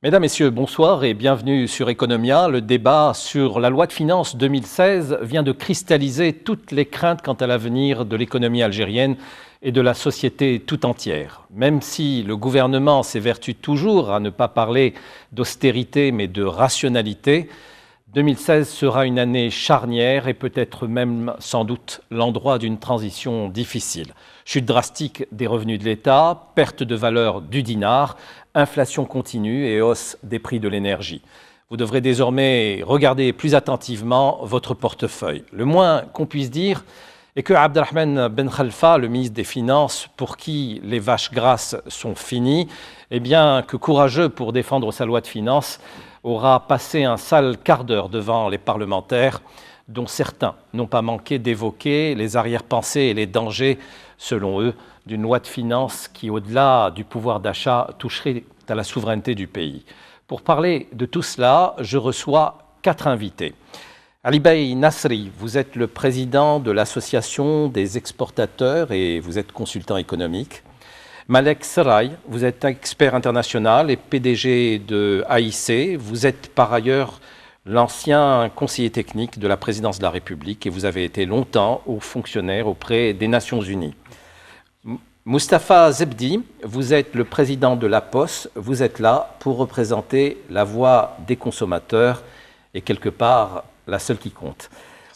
Mesdames, Messieurs, bonsoir et bienvenue sur Economia. Le débat sur la loi de finances 2016 vient de cristalliser toutes les craintes quant à l'avenir de l'économie algérienne et de la société tout entière. Même si le gouvernement s'évertue toujours à ne pas parler d'austérité mais de rationalité, 2016 sera une année charnière et peut-être même sans doute l'endroit d'une transition difficile. Chute drastique des revenus de l'État, perte de valeur du dinar, inflation continue et hausse des prix de l'énergie. Vous devrez désormais regarder plus attentivement votre portefeuille. Le moins qu'on puisse dire est que Abdelrahman Ben Khalfa, le ministre des Finances, pour qui les vaches grasses sont finies, eh bien que courageux pour défendre sa loi de finances, aura passé un sale quart d'heure devant les parlementaires, dont certains n'ont pas manqué d'évoquer les arrière-pensées et les dangers, selon eux, d'une loi de finances qui, au-delà du pouvoir d'achat, toucherait à la souveraineté du pays. Pour parler de tout cela, je reçois 4 invités. Ali Bey Nasri, vous êtes le président de l'Association des exportateurs et vous êtes consultant économique. Malek Seraï, vous êtes expert international et PDG de AIC. Vous êtes par ailleurs l'ancien conseiller technique de la présidence de la République et vous avez été longtemps haut fonctionnaire auprès des Nations Unies. Moustapha Zebdi, vous êtes le président de la Poste. Vous êtes là pour représenter la voix des consommateurs et quelque part la seule qui compte.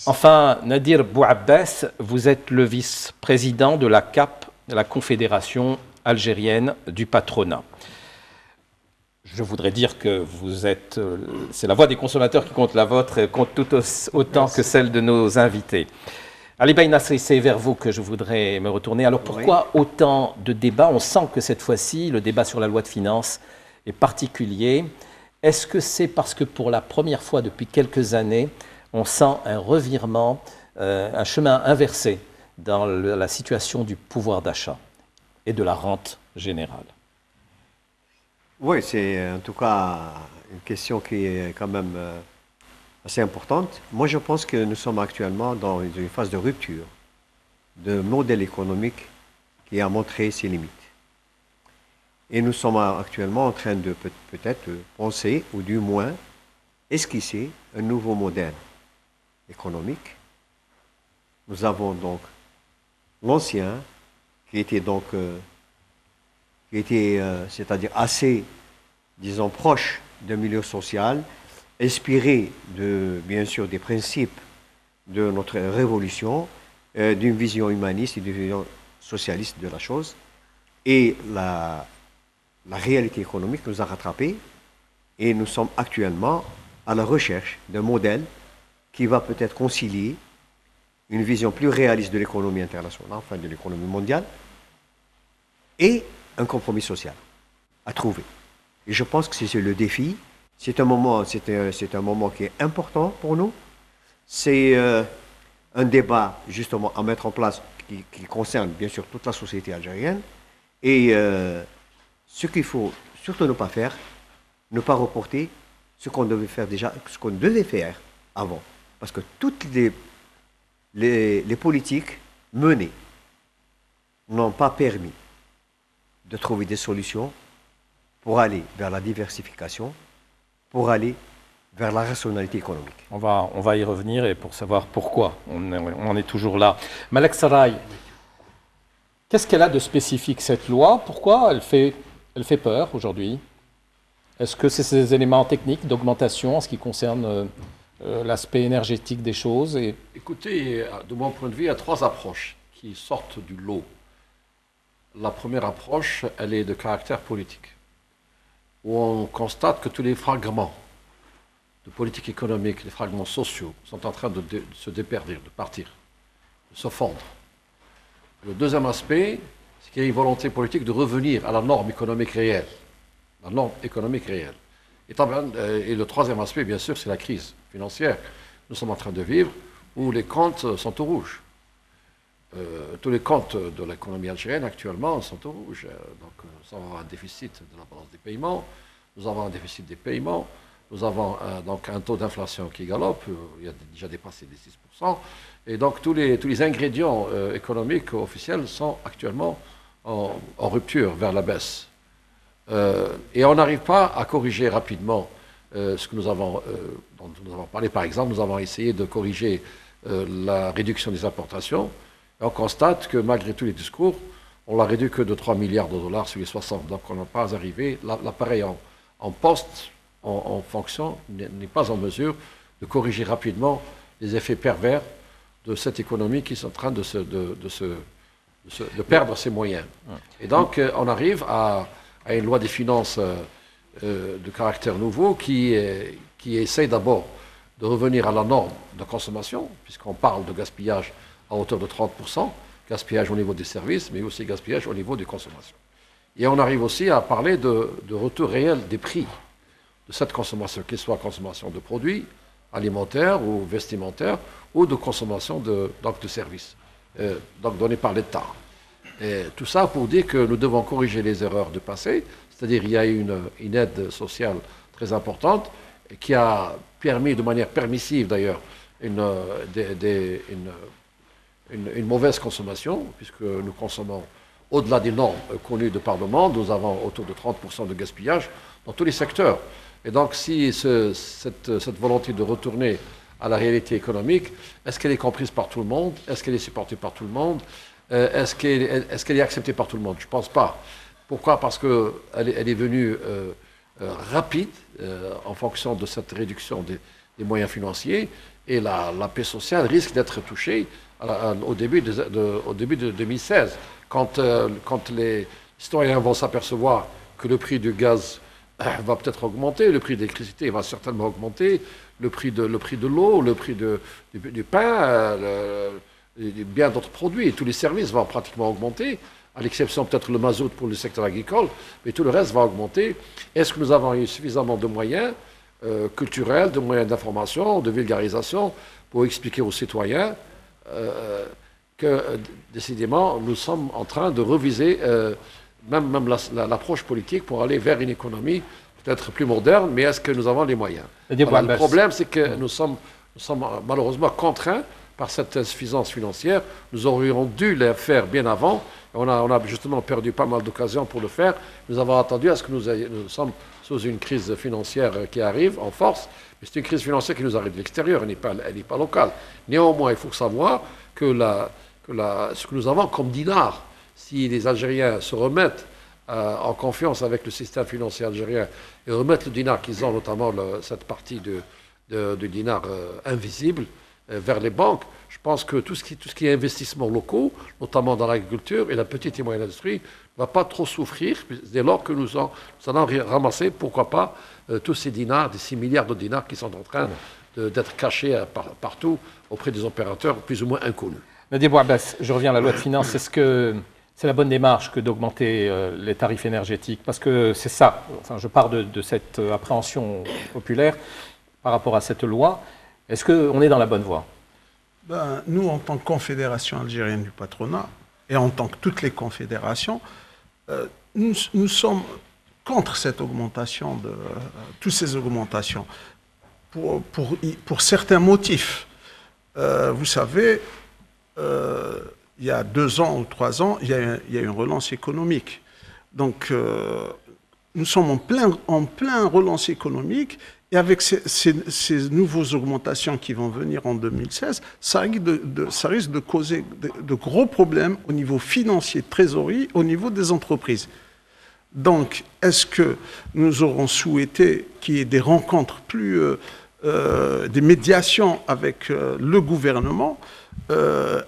Enfin, Nadir Bouabbès, vous êtes le vice-président de la CAP, la Confédération algérienne du patronat. Je voudrais dire que vous êtes, c'est la voix des consommateurs qui compte, la vôtre compte tout autant que celle de nos invités. Ali Bey Nasri, c'est vers vous que je voudrais me retourner. Alors pourquoi autant de débats? On sent que cette fois-ci, le débat sur la loi de finances est particulier. Est-ce que c'est parce que pour la première fois depuis quelques années, on sent un revirement, un chemin inversé dans la situation du pouvoir d'achat et de la rente générale? Oui, c'est en tout cas une question qui est quand même assez importante. Moi, je pense que nous sommes actuellement dans une phase de rupture de modèle économique qui a montré ses limites. Et nous sommes actuellement en train de peut-être penser, ou du moins esquisser, un nouveau modèle économique. Nous avons donc l'ancien, qui était donc, c'est-à-dire assez, disons, proche d'un milieu social, inspiré de, bien sûr, des principes de notre révolution, d'une vision humaniste et d'une vision socialiste de la chose. Et la réalité économique nous a rattrapés et nous sommes actuellement à la recherche d'un modèle qui va peut-être concilier une vision plus réaliste de l'économie internationale, enfin de l'économie mondiale, et un compromis social à trouver. Et je pense que c'est le défi. C'est un moment qui est important pour nous. C'est un débat justement à mettre en place qui concerne bien sûr toute la société algérienne. Et ce qu'il faut surtout ne pas faire, ne pas reporter ce qu'on devait faire déjà, ce qu'on devait faire avant. Parce que toutes les politiques menées n'ont pas permis de trouver des solutions pour aller vers la diversification, pour aller vers la rationalité économique. On va y revenir et pour savoir pourquoi on en est toujours là. Malek Seraï, qu'est-ce qu'elle a de spécifique cette loi? Pourquoi elle fait peur aujourd'hui? Est-ce que c'est ces éléments techniques d'augmentation en ce qui concerne l'aspect énergétique des choses Écoutez, de mon point de vue, il y a 3 approches qui sortent du lot. La première approche, elle est de caractère politique, où on constate que tous les fragments de politique économique, les fragments sociaux, sont en train de se déperdir, de partir, de se fondre. Le deuxième aspect, c'est qu'il y a une volonté politique de revenir à la norme économique réelle. La norme économique réelle. Et le troisième aspect, bien sûr, c'est la crise financière que nous sommes en train de vivre, où les comptes sont au rouge. Tous les comptes de l'économie algérienne actuellement sont au rouge. Donc nous avons un déficit de la balance des paiements, nous avons un déficit des paiements, nous avons donc un taux d'inflation qui galope, il a déjà dépassé les 6%, et donc tous les ingrédients économiques officiels sont actuellement en rupture vers la baisse. Et on n'arrive pas à corriger rapidement ce que dont nous avons parlé. Par exemple, nous avons essayé de corriger la réduction des importations. Et on constate que malgré tous les discours, on l'a réduit que de 3 milliards de dollars sur les 60. Donc on n'a pas arrivé. L'appareil en poste, en fonction, n'est pas en mesure de corriger rapidement les effets pervers de cette économie qui est en train de perdre ses moyens. Et donc on arrive à une loi des finances de caractère nouveau qui essaye d'abord de revenir à la norme de consommation, puisqu'on parle de gaspillage à hauteur de 30%, gaspillage au niveau des services, mais aussi gaspillage au niveau des consommations. Et on arrive aussi à parler de retour réel des prix de cette consommation, qu'elle soit consommation de produits alimentaires ou vestimentaires, ou de consommation de services, donc donnés par l'État. Et tout ça pour dire que nous devons corriger les erreurs du passé, c'est-à-dire il y a eu une aide sociale très importante qui a permis de manière permissive d'ailleurs une mauvaise consommation, puisque nous consommons au-delà des normes connues de par le monde. Nous avons autour de 30% de gaspillage dans tous les secteurs. Et donc si cette volonté de retourner à la réalité économique, est-ce qu'elle est comprise par tout le monde? Est-ce qu'elle est supportée par tout le monde? Est-ce qu'elle est acceptée par tout le monde? Je ne pense pas. Pourquoi? Parce qu'elle est venue rapide en fonction de cette réduction des moyens financiers, et la paix sociale risque d'être touchée au début de 2016, quand les citoyens vont s'apercevoir que le prix du gaz va peut-être augmenter, le prix de l'électricité va certainement augmenter, le prix de l'eau, le prix du pain, bien d'autres produits, et tous les services vont pratiquement augmenter, à l'exception peut-être le mazout pour le secteur agricole, mais tout le reste va augmenter. Est-ce que nous avons eu suffisamment de moyens culturels, de moyens d'information, de vulgarisation, pour expliquer aux citoyens que, décidément, nous sommes en train de reviser même l'approche politique pour aller vers une économie peut-être plus moderne, mais est-ce que nous avons les moyens? Voilà, le problème, c'est que nous sommes malheureusement contraints par cette insuffisance financière. Nous aurions dû le faire bien avant. On a justement perdu pas mal d'occasions pour le faire. Nous avons attendu à ce que nous sommes sous une crise financière qui arrive en force, mais c'est une crise financière qui nous arrive de l'extérieur, elle n'est pas locale. Néanmoins, il faut savoir que ce que nous avons comme dinar, si les Algériens se remettent en confiance avec le système financier algérien et remettent le dinar qu'ils ont, notamment cette partie du dinar invisible, vers les banques, je pense que tout ce qui est investissements locaux, notamment dans l'agriculture et la petite et moyenne industrie, ne va pas trop souffrir dès lors que nous allons ramasser, pourquoi pas, tous ces dinars, des 6 milliards de dinars qui sont en train d'être cachés partout auprès des opérateurs plus ou moins inconnus. Nadia Bouabbas, je reviens à la loi de finances. Est-ce que c'est la bonne démarche que d'augmenter les tarifs énergétiques? Parce que c'est ça, enfin, je pars de cette appréhension populaire par rapport à cette loi. Est-ce qu'on est dans la bonne voie? Nous, en tant que Confédération algérienne du patronat, et en tant que toutes les confédérations, nous sommes contre cette augmentation, toutes ces augmentations, pour certains motifs. Vous savez, il y a 2 ans ou 3 ans, il y a une relance économique. Donc, nous sommes en plein relance économique. Et avec ces nouvelles augmentations qui vont venir en 2016, ça risque de causer de gros problèmes au niveau financier, de trésorerie, au niveau des entreprises. Donc, est-ce que nous aurons souhaité qu'il y ait des rencontres des médiations avec le gouvernement,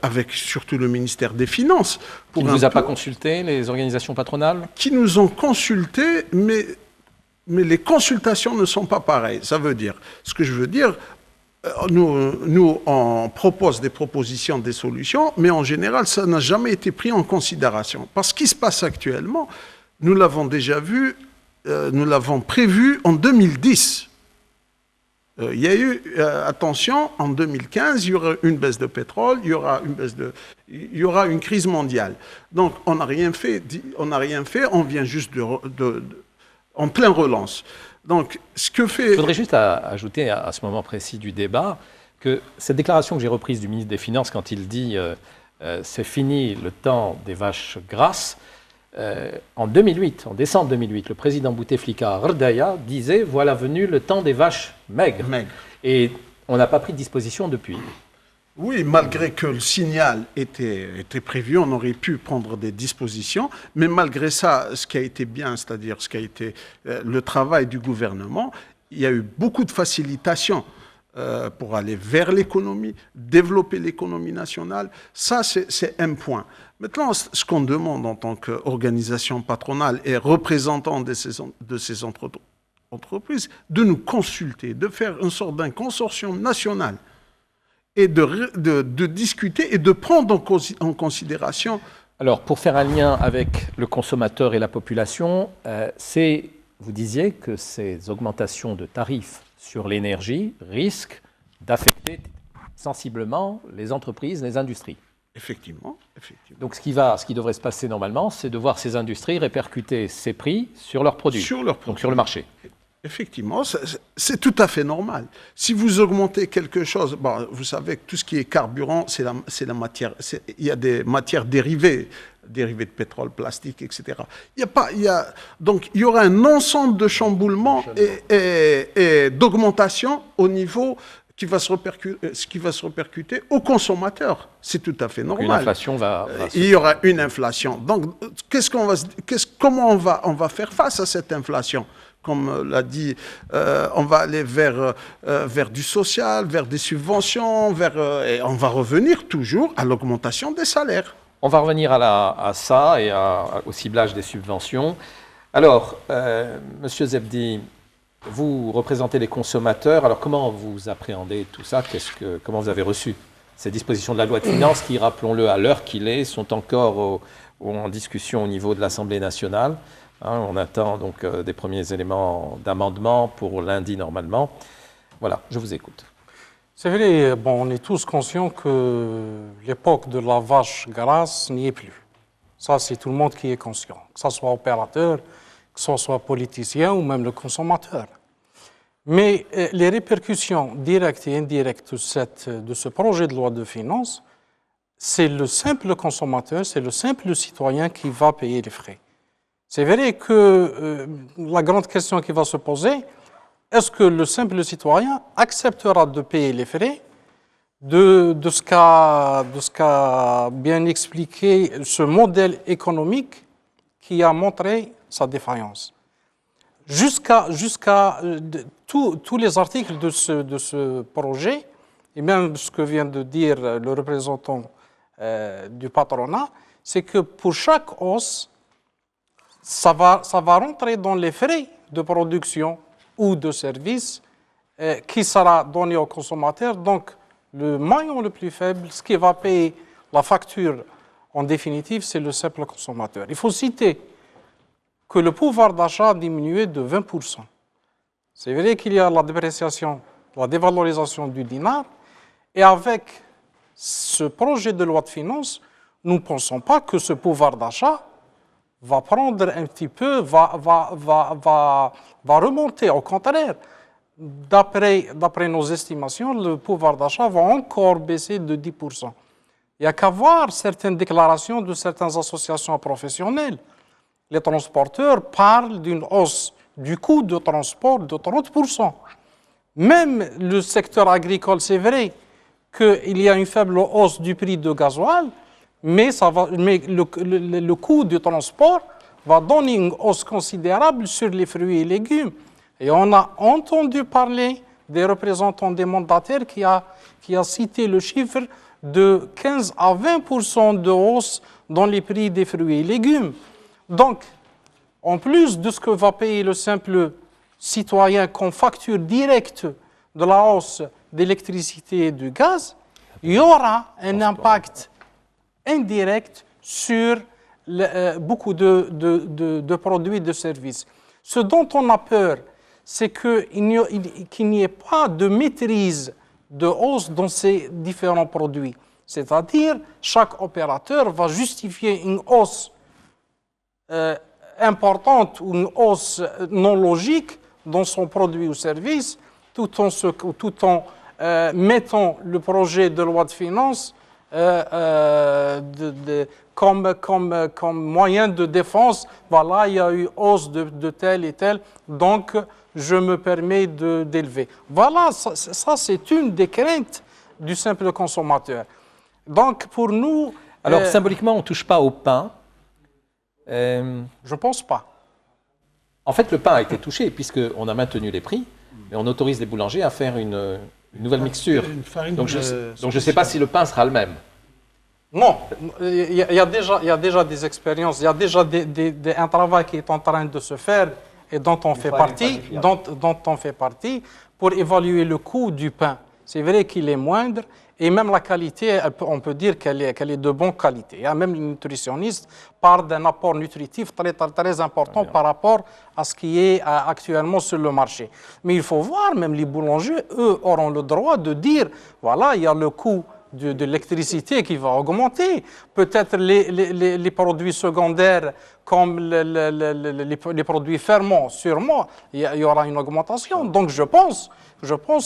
avec surtout le ministère des Finances. Qui ne vous a pas consulté, les organisations patronales? Qui nous ont consultés, mais les consultations ne sont pas pareilles. Ça veut dire, ce que je veux dire, nous on propose des propositions, des solutions, mais en général, ça n'a jamais été pris en considération. Parce qu'il se passe actuellement, nous l'avons déjà vu, nous l'avons prévu en 2010. Il y a eu, attention, en 2015, il y aura une baisse de pétrole, il y aura une crise mondiale. Donc, on n'a rien fait, on vient juste en pleine relance. Donc, ce que fait... Je voudrais juste ajouter à ce moment précis du débat que cette déclaration que j'ai reprise du ministre des Finances quand il dit « c'est fini le temps des vaches grasses », En 2008, en décembre 2008, le président Bouteflika Rdaya disait « Voilà venu le temps des vaches maigres ». Et on n'a pas pris de disposition depuis. Oui, malgré que le signal était prévu, on aurait pu prendre des dispositions, mais malgré ça, ce qui a été bien, c'est-à-dire ce qui a été le travail du gouvernement, il y a eu beaucoup de facilitation pour aller vers l'économie, développer l'économie nationale. Ça, c'est un point. Maintenant, ce qu'on demande en tant qu'organisation patronale et représentant de ces entreprises, de nous consulter, de faire une sorte d'un consortium national et de discuter et de prendre en considération. Alors, pour faire un lien avec le consommateur et la population, vous disiez que ces augmentations de tarifs sur l'énergie risquent d'affecter sensiblement les entreprises, les industries. Effectivement. Donc, ce qui devrait se passer normalement, c'est de voir ces industries répercuter ces prix sur leurs produits, donc sur le marché. Effectivement, c'est tout à fait normal. Si vous augmentez quelque chose, bon, vous savez que tout ce qui est carburant, c'est la matière. Il y a des matières dérivées de pétrole, plastique, etc. Donc, il y aura un ensemble de chamboulements et d'augmentation au niveau qui va se répercuter aux consommateurs. C'est tout à fait normal. Une inflation il y aura une inflation. Donc, comment on va faire face à cette inflation ? Comme l'a dit, on va aller vers du social, vers des subventions, et on va revenir toujours à l'augmentation des salaires. On va revenir à ça et au ciblage des subventions. Alors, Monsieur Zebdi, vous représentez les consommateurs. Alors, comment vous appréhendez tout ça ? Comment vous avez reçu ces dispositions de la loi de finances qui, rappelons-le, à l'heure qu'il est, sont encore en discussion au niveau de l'Assemblée nationale ? On attend donc des premiers éléments d'amendement pour lundi normalement. Voilà, je vous écoute. C'est vrai, on est tous conscients que l'époque de la vache grasse n'y est plus. Ça, c'est tout le monde qui est conscient, que ce soit opérateur, que ce soit politicien ou même le consommateur. Mais les répercussions directes et indirectes de ce projet de loi de finances, c'est le simple consommateur, c'est le simple citoyen qui va payer les frais. C'est vrai que la grande question qui va se poser, est-ce que le simple citoyen acceptera de payer les frais de ce qu'a bien expliqué ce modèle économique qui a montré sa défaillance. Jusqu'à tous les articles de ce projet, et même ce que vient de dire le représentant du patronat, c'est que pour chaque hausse, ça va rentrer dans les frais de production ou de service qui sera donné au consommateur. Donc, le maillon le plus faible, ce qui va payer la facture en définitive, c'est le simple consommateur. Il faut citer que le pouvoir d'achat a diminué de 20%. C'est vrai qu'il y a la dépréciation, la dévalorisation du dinar, et avec ce projet de loi de finances, nous ne pensons pas que ce pouvoir d'achat va prendre un petit peu, va remonter. Au contraire, d'après nos estimations, le pouvoir d'achat va encore baisser de 10%. Il n'y a qu'à voir certaines déclarations de certaines associations professionnelles. Les transporteurs parlent d'une hausse du coût de transport de 30%. Même le secteur agricole, c'est vrai qu'il y a une faible hausse du prix de gasoil, mais le coût du transport va donner une hausse considérable sur les fruits et légumes. Et on a entendu parler des représentants des mandataires qui a cité le chiffre de 15 à 20% de hausse dans les prix des fruits et légumes. Donc, en plus de ce que va payer le simple citoyen comme facture directe de la hausse d'électricité et du gaz, il y aura un impact indirect sur beaucoup de produits et de services. Ce dont on a peur, c'est qu'il n'y ait pas de maîtrise de hausse dans ces différents produits. C'est-à-dire, chaque opérateur va justifier une hausse importante ou une hausse non logique dans son produit ou service, tout en mettant le projet de loi de finances comme moyen de défense. Voilà, il y a eu hausse de tel et tel, donc je me permets d'élever. Voilà, ça c'est une des craintes du simple consommateur. Donc pour nous... Alors symboliquement, on ne touche pas au pain. Je ne pense pas. En fait, le pain a été touché puisqu'on a maintenu les prix, mais on autorise les boulangers à faire une nouvelle mixture. Donc je ne sais pas si le pain sera le même. Non, il y a déjà des expériences, il y a déjà un travail qui est en train de se faire et dont on fait partie pour évaluer le coût du pain. C'est vrai qu'il est moindre et même la qualité, on peut dire qu'elle est de bonne qualité. Il y a même les nutritionnistes parlent d'un apport nutritif très, très, très important par rapport à ce qui est actuellement sur le marché. Mais il faut voir, même les boulangers, eux, auront le droit de dire, voilà, il y a le coût de l'électricité qui va augmenter. Peut-être les produits secondaires comme les produits ferments, sûrement, il y aura une augmentation. Donc je pense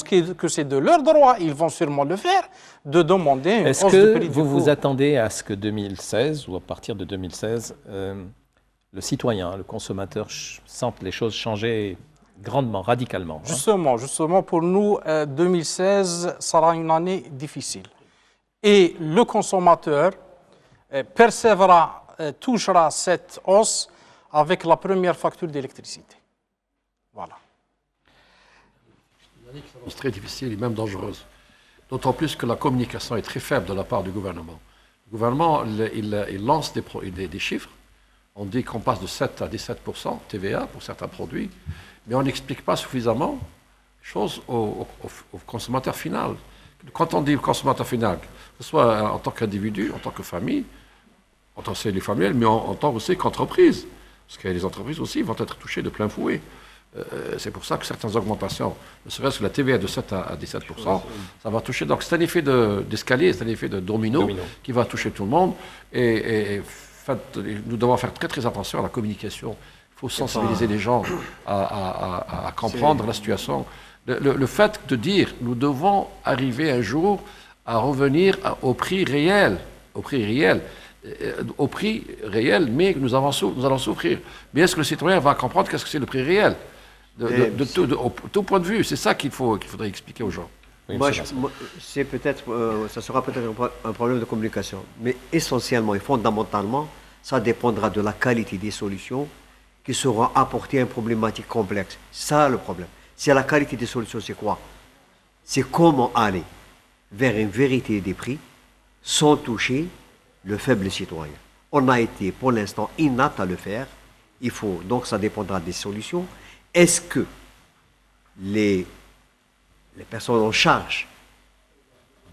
que c'est de leur droit, ils vont sûrement le faire, de demander une hausse de prix du coût. Est-ce que vous vous attendez à ce que 2016, ou à partir de 2016, le citoyen, le consommateur sente les choses changer grandement, radicalement? Justement, pour nous, 2016 sera une année difficile. Et le consommateur percevra, touchera cette hausse avec la première facture d'électricité. Voilà. C'est très difficile et même dangereuse. D'autant plus que la communication est très faible de la part du gouvernement. Le gouvernement, il lance des chiffres. On dit qu'on passe de 7 à 17% TVA pour certains produits, mais on n'explique pas suffisamment les choses au consommateur final. Quand on dit consommateur final, que ce soit en tant qu'individu, en tant que famille, en tant que cellule familiale, mais en tant aussi qu'entreprise, parce que les entreprises aussi vont être touchées de plein fouet. C'est pour ça que certaines augmentations, ne serait-ce que la TVA de 7 à 17%, ça va toucher. Donc c'est un effet d'escalier, c'est un effet de domino qui va toucher tout le monde. Et nous devons faire très très attention à la communication. Il faut sensibiliser les gens à comprendre la situation. Le fait de dire nous devons arriver un jour à revenir au prix réel, mais nous allons souffrir. Mais est-ce que le citoyen va comprendre qu'est-ce que c'est le prix réel de tout point de vue? C'est ça qu'il faudrait expliquer aux gens. Oui, ça sera peut-être un problème de communication, mais essentiellement et fondamentalement, ça dépendra de la qualité des solutions qui seront apportées à une problématique complexe. C'est ça le problème. C'est la qualité des solutions, c'est quoi? C'est comment aller vers une vérité des prix sans toucher le faible citoyen. On a été pour l'instant inapte à le faire. Donc ça dépendra des solutions. Est-ce que les personnes en charge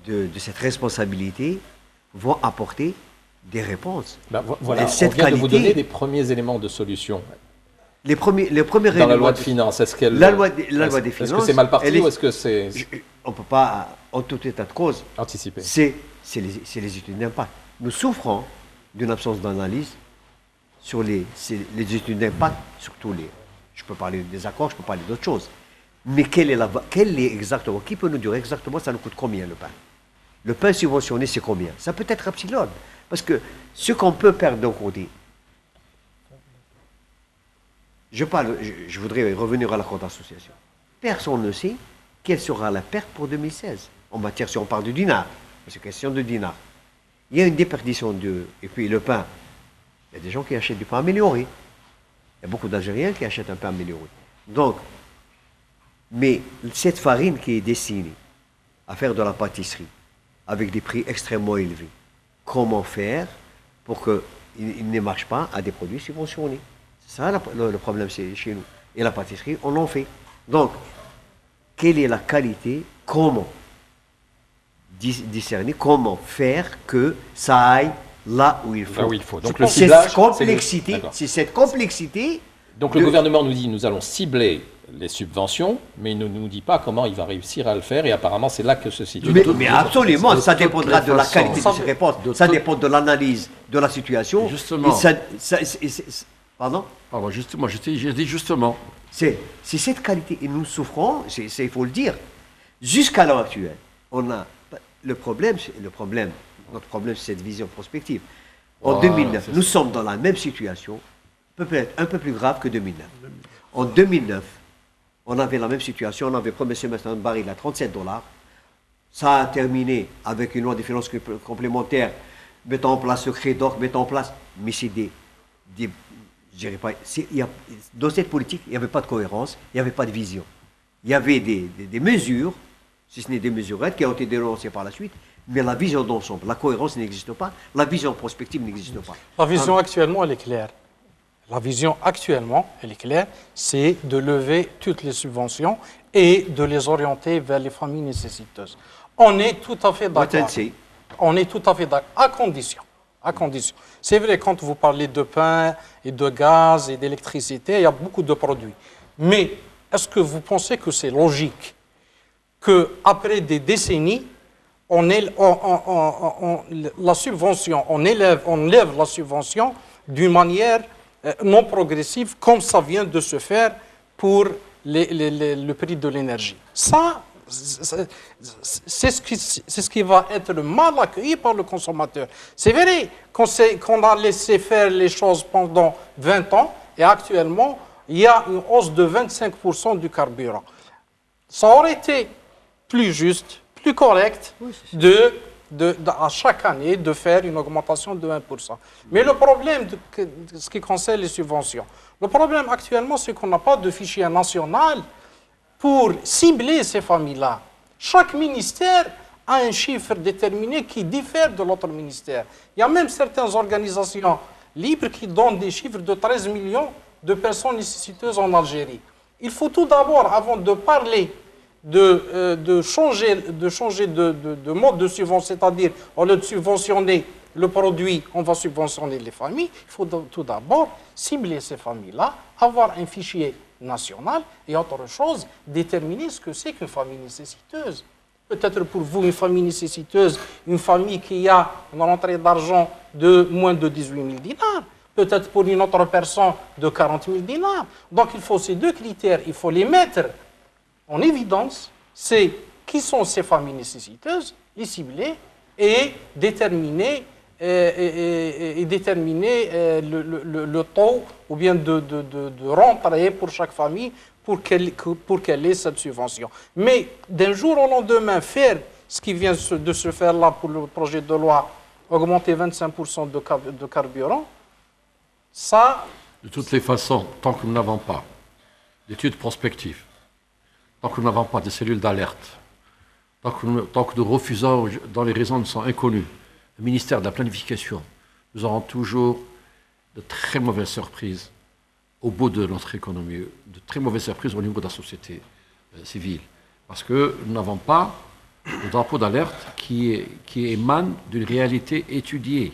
de cette responsabilité vont apporter des réponses? Voilà, on vient de vous donner des premiers éléments de solution. Les premiers dans la loi de finances, est-ce qu'elle... La loi des finances... Est-ce que c'est mal parti ou est-ce que c'est... On ne peut pas, en tout état de cause, anticiper. C'est les études d'impact. Nous souffrons d'une absence d'analyse sur les études d'impact, surtout je peux parler des accords, je peux parler d'autres choses. Mais quelle est exactement, qui peut nous dire exactement ça nous coûte combien le pain? Le pain subventionné, c'est combien? Ça peut être epsilon. Parce que ce qu'on peut perdre d'un côté, je voudrais revenir à la compte association. Personne ne sait quelle sera la perte pour 2016 en matière, si on parle du dinar, c'est question de dinar. Il y a une déperdition et puis le pain, il y a des gens qui achètent du pain amélioré. Il y a beaucoup d'Algériens qui achètent un pain amélioré. Donc, mais cette farine qui est destinée à faire de la pâtisserie avec des prix extrêmement élevés, comment faire pour qu'il ne marche pas à des produits subventionnés? C'est ça le problème chez nous. Et la pâtisserie, on en fait. Donc, quelle est la qualité? Comment discerner? Comment faire que ça aille là où il faut? Là où il faut. Donc le ciblage, c'est cette complexité. Donc le gouvernement nous dit nous allons cibler les subventions, mais il ne nous dit pas comment il va réussir à le faire, et apparemment c'est là que se situe. Mais absolument, ça dépendra de la qualité de ces réponses, ça dépend de l'analyse de la situation. Justement. Pardon, justement, j'ai dit justement. C'est cette qualité, et nous souffrons, il faut le dire, jusqu'à l'heure actuelle. Le problème Notre problème, c'est cette vision prospective. En 2009, nous sommes dans la même situation, peut-être un peu plus grave que 2009. En 2009, on avait la même situation, on avait le premier semestre un baril à $37. Ça a terminé avec une loi des finances complémentaires, mettant en place le crédit d'or, mettant en place, mais c'est je dirais pas, dans cette politique, il n'y avait pas de cohérence, il n'y avait pas de vision. Il y avait des mesures, si ce n'est des mesurettes, qui ont été dénoncées par la suite, mais la vision d'ensemble, la cohérence n'existe pas, la vision prospective n'existe pas. La vision actuellement, elle est claire. La vision actuellement, elle est claire, c'est de lever toutes les subventions et de les orienter vers les familles nécessiteuses. On est tout à fait d'accord. On est tout à fait d'accord, à condition. C'est vrai, quand vous parlez de pain et de gaz et d'électricité, il y a beaucoup de produits. Mais est-ce que vous pensez que c'est logique qu'après des décennies, on lève la subvention d'une manière non progressive, comme ça vient de se faire pour le prix de l'énergie? Ça, c'est ce qui va être mal accueilli par le consommateur. C'est vrai qu'on a laissé faire les choses pendant 20 ans et actuellement, il y a une hausse de 25% du carburant. Ça aurait été plus juste, plus correct à chaque année de faire une augmentation de 1%. Mais le problème, ce qui concerne les subventions, le problème actuellement, c'est qu'on n'a pas de fichier national pour cibler ces familles-là. Chaque ministère a un chiffre déterminé qui diffère de l'autre ministère. Il y a même certaines organisations libres qui donnent des chiffres de 13 millions de personnes nécessiteuses en Algérie. Il faut tout d'abord, avant de parler de changer de mode de subvention, c'est-à-dire au lieu de subventionner le produit, on va subventionner les familles. Il faut tout d'abord cibler ces familles-là, avoir un fichier national et autre chose, déterminer ce que c'est qu'une famille nécessiteuse. Peut-être pour vous, une famille nécessiteuse, une famille qui a une rentrée d'argent de moins de 18 000 dinars. Peut-être pour une autre personne de 40 000 dinars. Donc il faut ces deux critères, il faut les mettre en évidence, c'est qui sont ces familles nécessiteuses, les cibler et déterminer, le taux ou bien de rentrée pour chaque famille pour qu'elle ait cette subvention. Mais d'un jour au lendemain, faire ce qui vient de se faire là pour le projet de loi, augmenter 25% de carburant, ça... De toutes les façons, tant que nous n'avons pas d'études prospectives, tant que nous n'avons pas de cellules d'alerte, tant que nous refusons, dont les raisons nous sont inconnues, le ministère de la Planification, nous aurons toujours de très mauvaises surprises au bout de notre économie, de très mauvaises surprises au niveau de la société civile. Parce que nous n'avons pas le drapeau d'alerte qui émane d'une réalité étudiée.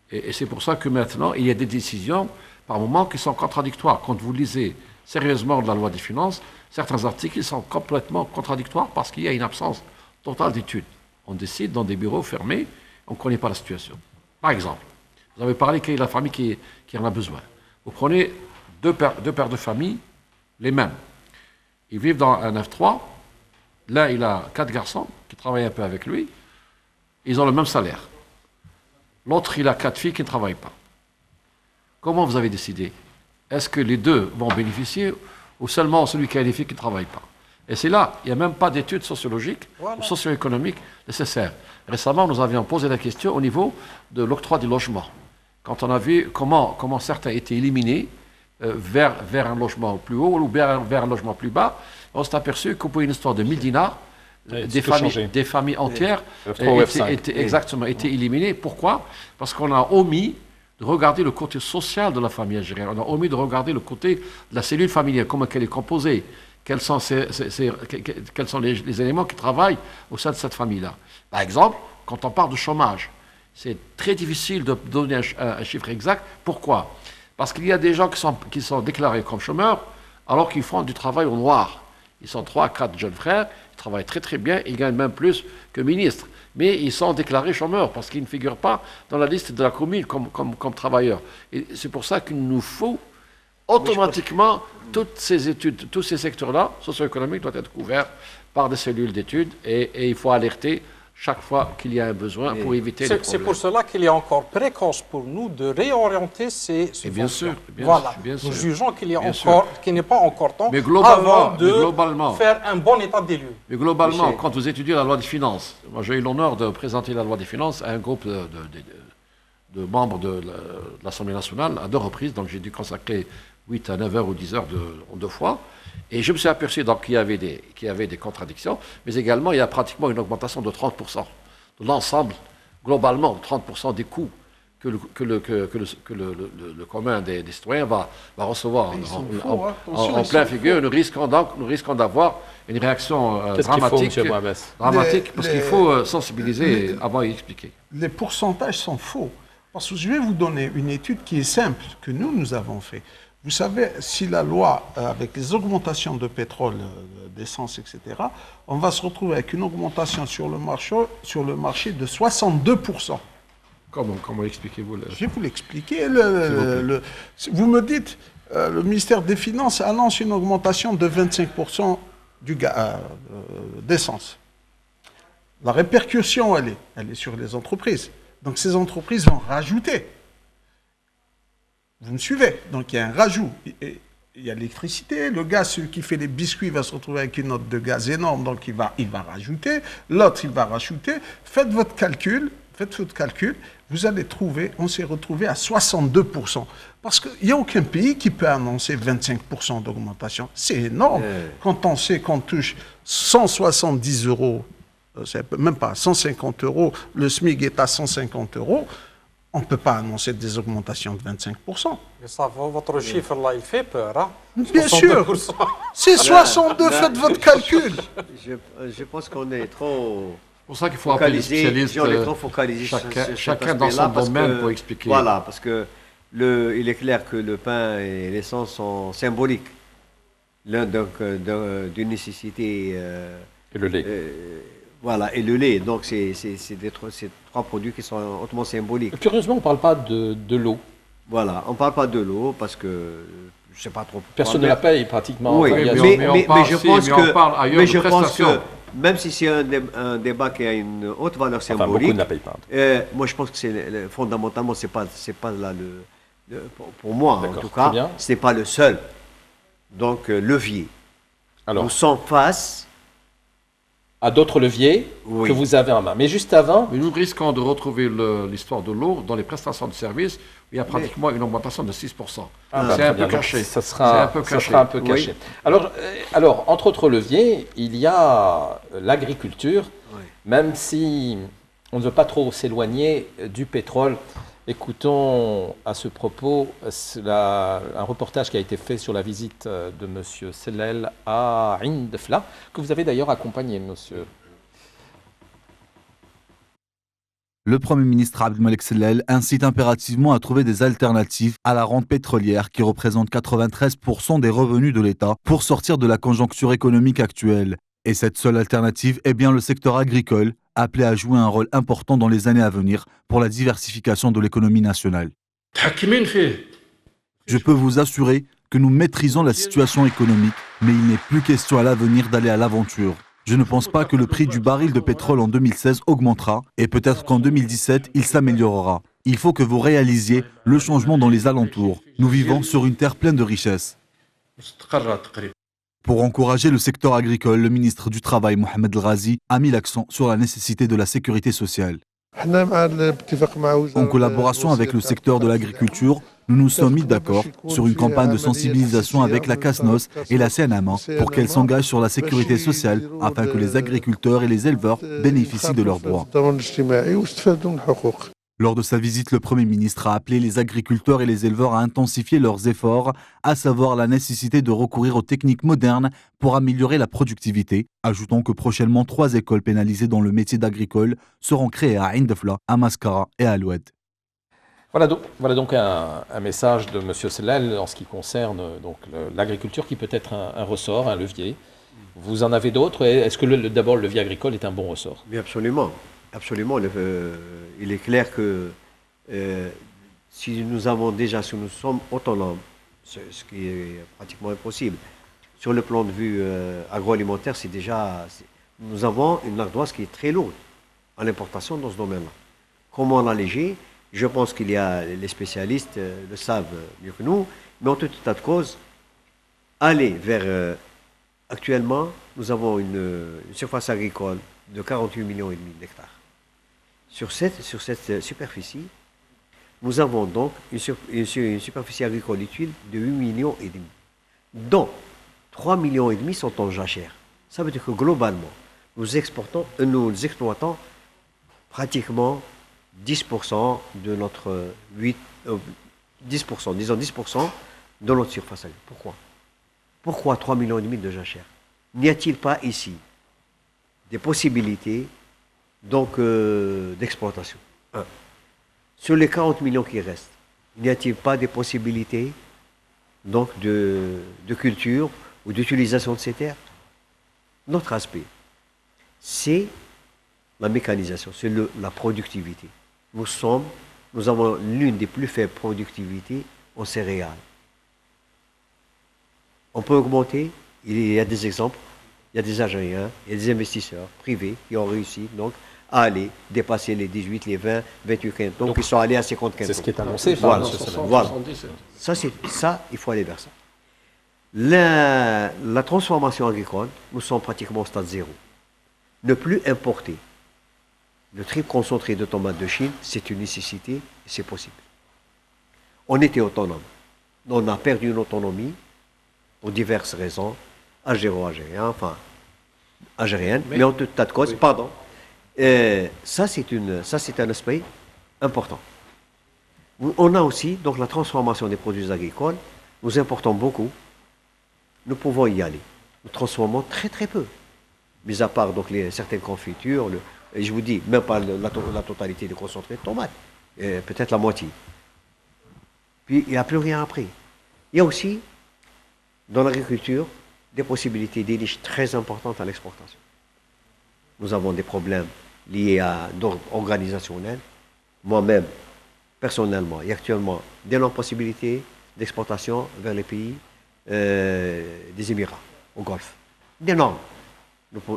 Et c'est pour ça que maintenant, il y a des décisions, par moments, qui sont contradictoires. Quand vous lisez sérieusement de la loi des finances, certains articles sont complètement contradictoires parce qu'il y a une absence totale d'études. On décide dans des bureaux fermés, on ne connaît pas la situation. Par exemple, vous avez parlé qu'il y a la famille qui en a besoin. Vous prenez deux pères de famille, les mêmes. Ils vivent dans un F3. Là, il a 4 garçons qui travaillent un peu avec lui. Ils ont le même salaire. L'autre, il a 4 filles qui ne travaillent pas. Comment vous avez décidé? Est-ce que les deux vont bénéficier ou seulement celui qui a des filles qui ne travaillent pas? Et c'est là, il n'y a même pas d'études sociologiques ou socio-économiques nécessaires. Récemment, nous avions posé la question au niveau de l'octroi du logement. Quand on a vu comment certains étaient éliminés vers un logement plus haut ou vers un logement plus bas, on s'est aperçu que pour une histoire de 1000 dinars, des familles entières étaient éliminées. Pourquoi? Parce qu'on a omis de regarder le côté social de la famille algérienne. On a omis de regarder le côté de la cellule familiale, comment elle est composée, quels sont les éléments qui travaillent au sein de cette famille-là. Par exemple, quand on parle de chômage, c'est très difficile de donner un chiffre exact. Pourquoi? Parce qu'il y a des gens qui sont déclarés comme chômeurs alors qu'ils font du travail au noir. Ils sont 3 à 4 jeunes frères, ils travaillent très très bien, ils gagnent même plus que ministres. Mais ils sont déclarés chômeurs parce qu'ils ne figurent pas dans la liste de la commune comme travailleurs. Et c'est pour ça qu'il nous faut automatiquement toutes ces études, tous ces secteurs-là, socio-économiques, doivent être couverts par des cellules d'études et il faut alerter chaque fois qu'il y a un besoin pour éviter les C'est problèmes. pour cela qu'il est encore précoce pour nous de réorienter ces subventions. Et bien sûr, voilà. bien sûr. Nous jugeons qu'il Bien n'est pas encore temps Mais globalement, avant de faire un bon état des lieux. Mais globalement, Michel. quand vous étudiez la loi des finances, moi j'ai eu l'honneur de présenter la loi des finances à un groupe de membres de l'Assemblée nationale à 2 reprises, donc j'ai dû consacrer 8 à 9 heures ou 10 heures en 2 fois. Et je me suis aperçu qu'il y avait des contradictions, mais également il y a pratiquement une augmentation de 30% de l'ensemble, globalement, 30% des coûts que le commun des citoyens va recevoir en plein figure. Nous risquons d'avoir une réaction dramatique, parce qu'il faut sensibiliser avant d'expliquer. Les pourcentages sont faux. Parce que je vais vous donner une étude qui est simple, que nous avons fait. Vous savez, si la loi, avec les augmentations de pétrole, d'essence, etc., on va se retrouver avec une augmentation sur le marché de 62%. Comment expliquez-vous Je vais vous l'expliquer. Vous me dites, le ministère des Finances annonce une augmentation de 25% d'essence. La répercussion, elle est sur les entreprises. Donc ces entreprises vont rajouter. Vous me suivez? Donc il y a un rajout. Il y a l'électricité, le gaz, celui qui fait les biscuits va se retrouver avec une note de gaz énorme, donc il va rajouter. L'autre, il va rajouter. Faites votre calcul, vous allez trouver, on s'est retrouvé à 62%. Parce qu'il n'y a aucun pays qui peut annoncer 25% d'augmentation. C'est énorme. Quand on sait qu'on touche 170 €, même pas 150 €, le SMIC est à 150 €, on ne peut pas annoncer des augmentations de 25%. Mais ça, votre chiffre là, il fait peur, hein? Bien sûr. C'est 62, faites votre calcul. Je pense qu'on est trop C'est pour ça qu'il faut appeler les spécialistes, on est trop focalisé chacun dans son domaine pour expliquer. Voilà, parce que il est clair que le pain et l'essence sont symboliques. L'un d'une nécessité. Et le lait. Voilà, et le lait. Donc, c'est trois produits qui sont hautement symboliques. Curieusement, on ne parle pas de l'eau. Voilà, on ne parle pas de l'eau parce que je ne sais pas trop pourquoi. Personne ne la paye pratiquement. Oui, Enfin, mais je pense que prestations. même si c'est un débat qui a une haute valeur enfin, symbolique, beaucoup ne la payent pas. moi je pense que fondamentalement, c'est pas là pour moi en D'accord, tout très cas, bien. ce n'est pas le seul. Donc, levier. Alors, Nous sommes face. à d'autres leviers Oui. que vous avez en main. Mais juste avant, Mais nous risquons de retrouver l'histoire de l'eau dans les prestations de services où il y a pratiquement une augmentation de 6%. C'est un peu caché. Ça sera un peu caché. Oui. Alors, entre autres leviers, il y a l'agriculture, Oui. même si on ne veut pas trop s'éloigner du pétrole. Écoutons à ce propos un reportage qui a été fait sur la visite de M. Sellel à Ain Defla, que vous avez d'ailleurs accompagné, monsieur. Le Premier ministre Abdelmalek Sellel incite impérativement à trouver des alternatives à la rente pétrolière qui représente 93% des revenus de l'État pour sortir de la conjoncture économique actuelle. Et cette seule alternative est bien le secteur agricole, appelé à jouer un rôle important dans les années à venir pour la diversification de l'économie nationale. Je peux vous assurer que nous maîtrisons la situation économique, mais il n'est plus question à l'avenir d'aller à l'aventure. Je ne pense pas que le prix du baril de pétrole en 2016 augmentera et peut-être qu'en 2017, il s'améliorera. Il faut que vous réalisiez le changement dans les alentours. Nous vivons sur une terre pleine de richesses. Pour encourager le secteur agricole, le ministre du Travail, Mohamed El Ghazi, a mis l'accent sur la nécessité de la sécurité sociale. En collaboration avec le secteur de l'agriculture, nous nous sommes mis d'accord sur une campagne de sensibilisation avec la CASNOS et la CNMA pour qu'elles s'engagent sur la sécurité sociale afin que les agriculteurs et les éleveurs bénéficient de leurs droits. Lors de sa visite, le Premier ministre a appelé les agriculteurs et les éleveurs à intensifier leurs efforts, à savoir la nécessité de recourir aux techniques modernes pour améliorer la productivité, ajoutant que prochainement 3 écoles pénalisées dans le métier d'agricole seront créées à Ain Defla, à Mascara et à Aloued. Voilà donc un message de M. Sellel en ce qui concerne l'agriculture qui peut être un ressort, un levier. Vous en avez d'autres? Est-ce que d'abord le levier agricole est un bon ressort? Mais absolument. Absolument. Il est clair que si nous sommes autonomes, ce qui est pratiquement impossible, sur le plan de vue agroalimentaire, nous avons une ardoise qui est très lourde. à l'importation dans ce domaine-là. Comment l'alléger? Je pense qu'il y a, les spécialistes le savent mieux que nous, mais en tout état de cause, aller vers... actuellement, nous avons une surface agricole de 48,5 millions d'hectares. Sur cette superficie, nous avons donc une superficie agricole utile de 8,5 millions, dont 3,5 millions sont en jachère. Ça veut dire que globalement, nous exploitons pratiquement 10% de notre 10%, disons 10% de notre surface agricole. Pourquoi? Pourquoi 3,5 millions de jachères? N'y a-t-il pas ici des possibilités donc d'exploitation? Sur les 40 millions qui restent, n'y a-t-il pas des possibilités donc de culture ou d'utilisation de ces terres? Notre aspect, c'est la mécanisation, c'est la productivité. Nous avons l'une des plus faibles productivités en céréales. On peut augmenter, il y a des exemples, il y a des Algériens, il y a des investisseurs privés qui ont réussi donc à aller dépasser les 18, les 20, 28 cantons, donc ils sont allés à 50 cantons. C'est ce qui est annoncé. Voilà. Ça, il faut aller vers ça. La transformation agricole, nous sommes pratiquement au stade zéro. Ne plus importer le triple concentré de tomates de Chine, c'est une nécessité et c'est possible. On était autonome. On a perdu une autonomie pour diverses raisons, algériennes, mais en tout tas de causes, pardon. Ça, c'est un aspect important. On a aussi donc la transformation des produits agricoles. Nous importons beaucoup. Nous pouvons y aller. Nous transformons très très peu. Mis à part donc certaines confitures, et je vous dis, même pas la totalité des concentrés de tomates, peut-être la moitié. Puis il n'y a plus rien après. Il y a aussi, dans l'agriculture, des possibilités, des niches très importantes à l'exportation. Nous avons des problèmes liés à d'ordre organisationnel. Moi-même, personnellement, et actuellement, d'énormes possibilités d'exportation vers les pays des Émirats, au Golfe. D'énormes.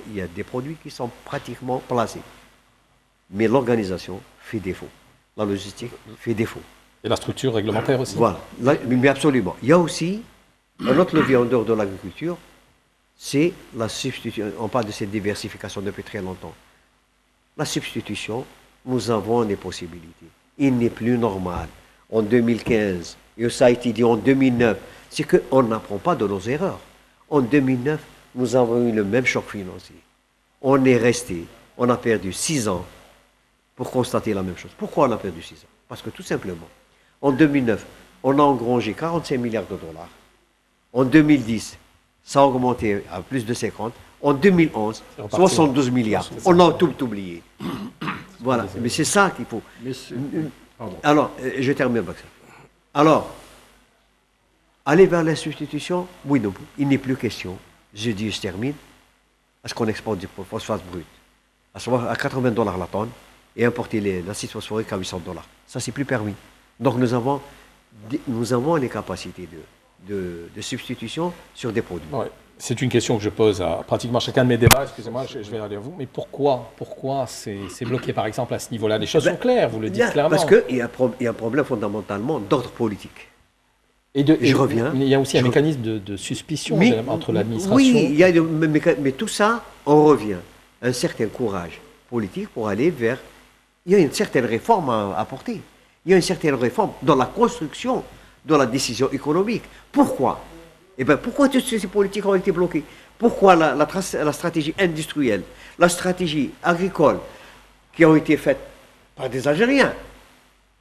Il y a des produits qui sont pratiquement placés. Mais l'organisation fait défaut. La logistique fait défaut. Et la structure réglementaire aussi. Voilà, mais absolument. Il y a aussi un autre levier en dehors de l'agriculture, c'est la substitution. On parle de cette diversification depuis très longtemps. La substitution, nous avons des possibilités. Il n'est plus normal. En 2015, et ça a été dit en 2009, c'est qu'on n'apprend pas de nos erreurs. En 2009, nous avons eu le même choc financier. On est resté, on a perdu 6 ans pour constater la même chose. Pourquoi on a perdu 6 ans? Parce que tout simplement, en 2009, on a engrangé 45 milliards de dollars. En 2010, ça a augmenté à plus de 50. En 2011, 72 milliards. On a tout oublié. Voilà, mais c'est ça qu'il faut. Alors, je termine avec ça. Alors, aller vers la substitution, oui, non, il n'est plus question. Je dis, je termine. Est-ce qu'on exporte du phosphate brut à 80 $ la tonne et importer l'acide phosphorique à 800 $. Ça, c'est plus permis. Donc, nous avons les capacités de substitution sur des produits. Ouais. C'est une question que je pose à pratiquement chacun de mes débats. Excusez-moi, je vais aller à vous. Mais pourquoi c'est bloqué, par exemple, à ce niveau-là? Les choses sont claires, vous le dites clairement. Parce qu'il y a un problème fondamentalement d'ordre politique. Et je reviens. Il y a aussi un mécanisme de suspicion entre l'administration. Oui, mais tout ça, on revient à un certain courage politique pour aller vers... Il y a une certaine réforme à apporter. Il y a une certaine réforme dans la construction de la décision économique. Pourquoi? Eh bien, pourquoi toutes ces politiques ont été bloquées? Pourquoi la stratégie industrielle, la stratégie agricole qui ont été faites par des Algériens,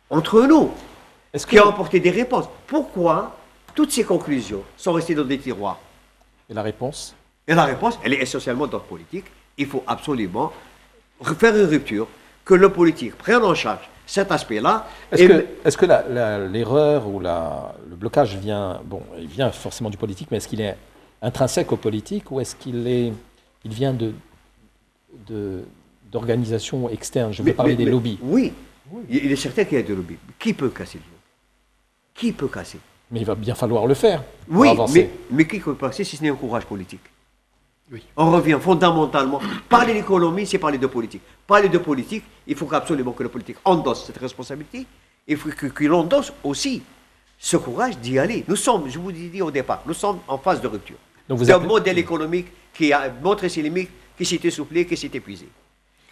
entre nous, qui ont apporté des réponses? Pourquoi toutes ces conclusions sont restées dans des tiroirs? Et la réponse? Et la réponse, elle est essentiellement d'ordre politique. Il faut absolument faire une rupture, que le politique prenne en charge cet aspect-là. Est-ce que l'erreur ou le blocage vient forcément du politique, mais est-ce qu'il est intrinsèque au politique ou est-ce qu'il vient d'organisations externes? Je vais parler des lobbies. Oui, il est certain qu'il y a des lobbies. Qui peut casser le lobby? Qui peut casser? Mais il va bien falloir le faire pour oui, avancer. Mais qui peut passer si ce n'est un courage politique? Oui. On revient fondamentalement. Parler d'économie, c'est parler de politique. Parler de politique, il faut absolument que la politique endosse cette responsabilité. Il faut qu'il endosse aussi ce courage d'y aller. Nous sommes, je vous l'ai dit au départ, nous sommes en phase de rupture. C'est un modèle économique qui a montré ses limites, qui s'est essoufflé, qui s'est épuisé.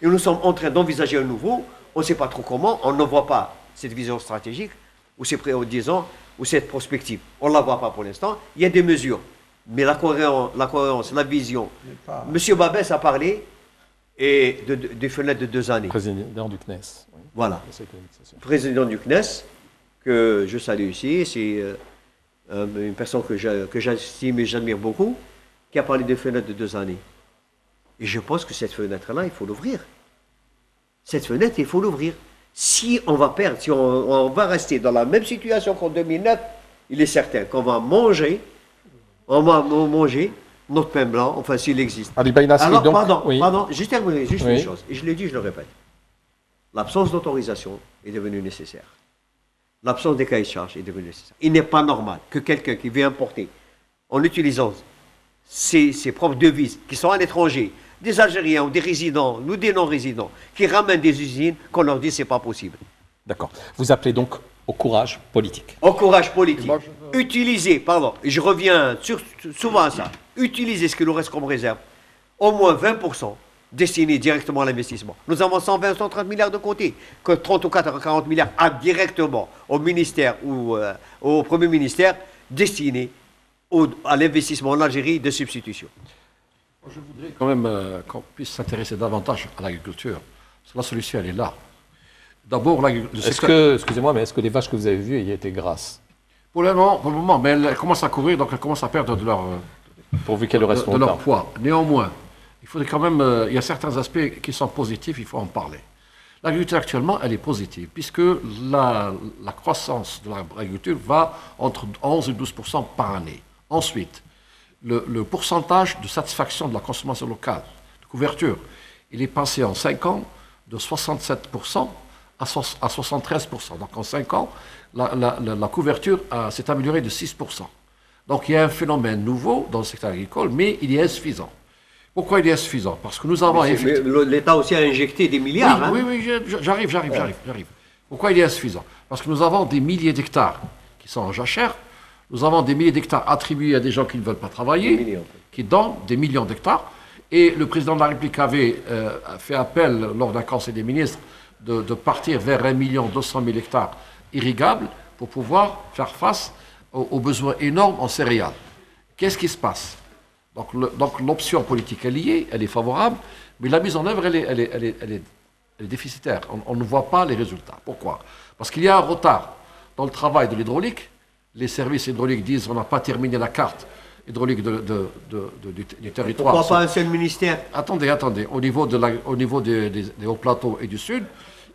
Et nous sommes en train d'envisager un nouveau. On ne sait pas trop comment, on ne voit pas cette vision stratégique, ou ces disons, ou cette prospective. On ne la voit pas pour l'instant. Il y a des mesures. Mais la cohérence, la vision. Monsieur Babès a parlé des fenêtres de 2 années. Président du CNES. Oui. Voilà. Président du CNES, que je salue ici, c'est une personne que j'estime et j'admire beaucoup, qui a parlé des fenêtres de 2 années. Et je pense que cette fenêtre-là, il faut l'ouvrir. Cette fenêtre, il faut l'ouvrir. Si on va perdre, si on va rester dans la même situation qu'en 2009, il est certain qu'on va manger notre pain blanc, enfin s'il existe. Alors, donc, pardon, juste terminer, juste une chose, et je l'ai dit, je le répète. L'absence d'autorisation est devenue nécessaire. L'absence des cahiers de charges est devenue nécessaire. Il n'est pas normal que quelqu'un qui vient importer, en utilisant ses propres devises, qui sont à l'étranger, des Algériens ou des résidents, ou des non-résidents, qui ramènent des usines, qu'on leur dit que ce n'est pas possible. D'accord. Vous appelez donc au courage politique. Au courage politique. Utiliser, et je reviens souvent à ça, utiliser ce qui nous reste comme réserve, au moins 20% destinés directement à l'investissement. Nous avons 120, 130 milliards de côté, que 30 ou 40 milliards directement au ministère ou au Premier ministère, destinés à l'investissement en Algérie de substitution. Je voudrais quand même qu'on puisse s'intéresser davantage à l'agriculture. Parce que la solution, elle est là. D'abord, excusez-moi, mais est-ce que les vaches que vous avez vues y étaient grasses? Pour le moment, mais elles commencent à courir, donc elles commencent à perdre pourvu qu'elles restent de leur poids. Néanmoins, il faudrait quand même, il y a certains aspects qui sont positifs, il faut en parler. L'agriculture actuellement, elle est positive, puisque la croissance de l'agriculture va entre 11 et 12% par année. Ensuite, le pourcentage de satisfaction de la consommation locale, de couverture, il est passé en 5 ans de 67% à 73%. Donc en 5 ans, la couverture s'est améliorée de 6%. Donc il y a un phénomène nouveau dans le secteur agricole, mais il est insuffisant. Pourquoi il est insuffisant? Parce que nous avons... L'État aussi a injecté des milliards. Oui, j'arrive. Pourquoi il est insuffisant? Parce que nous avons des milliers d'hectares qui sont en jachère. Nous avons des milliers d'hectares attribués à des gens qui ne veulent pas travailler, qui donnent des millions d'hectares. Et le président de la République avait fait appel, lors d'un conseil des ministres, de partir vers 1 200 000 hectares irrigables pour pouvoir faire face aux besoins énormes en céréales. Qu'est-ce qui se passe? Donc l'option politique, elle y est, elle est favorable, mais la mise en œuvre, elle est déficitaire. On ne voit pas les résultats. Pourquoi? Parce qu'il y a un retard dans le travail de l'hydraulique. Les services hydrauliques disent qu'on n'a pas terminé la carte hydraulique du territoire. Pourquoi pas un seul ministère? Attendez. Au niveau des hauts plateaux et du sud,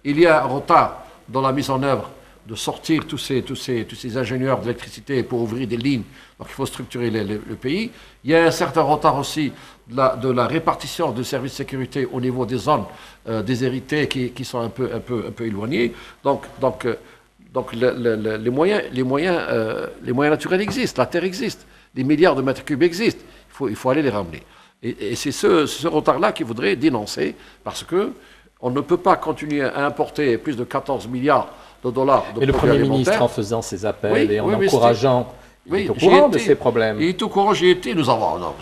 il y a un retard dans la mise en œuvre de sortir tous ces ingénieurs d'électricité pour ouvrir des lignes. Donc il faut structurer le pays. Il y a un certain retard aussi de la répartition de services de sécurité au niveau des zones déshéritées qui sont un peu éloignées. Donc les moyens naturels existent, la terre existe, des milliards de mètres cubes existent. Il faut aller les ramener. Et c'est ce retard-là qu'il faudrait dénoncer, parce que on ne peut pas continuer à importer plus de 14 milliards de dollars de produits alimentaires. Et le Premier ministre, en faisant ses appels et en encourageant, il est au courant de ces problèmes. Il est au courant, j'y étais. Nous avons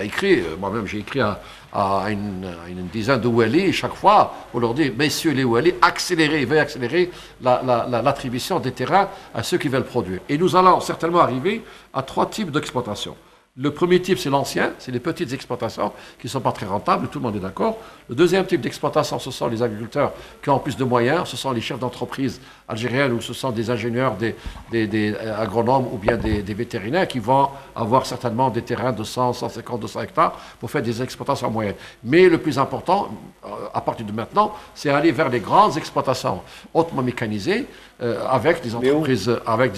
écrit, moi-même j'ai écrit à une dizaine de Ouali chaque fois pour leur dire, messieurs les Ouali, veuillez accélérer l'attribution des terrains à ceux qui veulent produire. Et nous allons certainement arriver à 3 types d'exploitation. Le premier type, c'est l'ancien, c'est les petites exploitations qui ne sont pas très rentables, tout le monde est d'accord. Le deuxième type d'exploitation, ce sont les agriculteurs qui ont plus de moyens, ce sont les chefs d'entreprise algériennes ou ce sont des ingénieurs, des agronomes ou bien des vétérinaires qui vont avoir certainement des terrains de 100, 150, 200 hectares pour faire des exploitations moyennes. Mais le plus important, à partir de maintenant, c'est aller vers les grandes exploitations hautement mécanisées avec des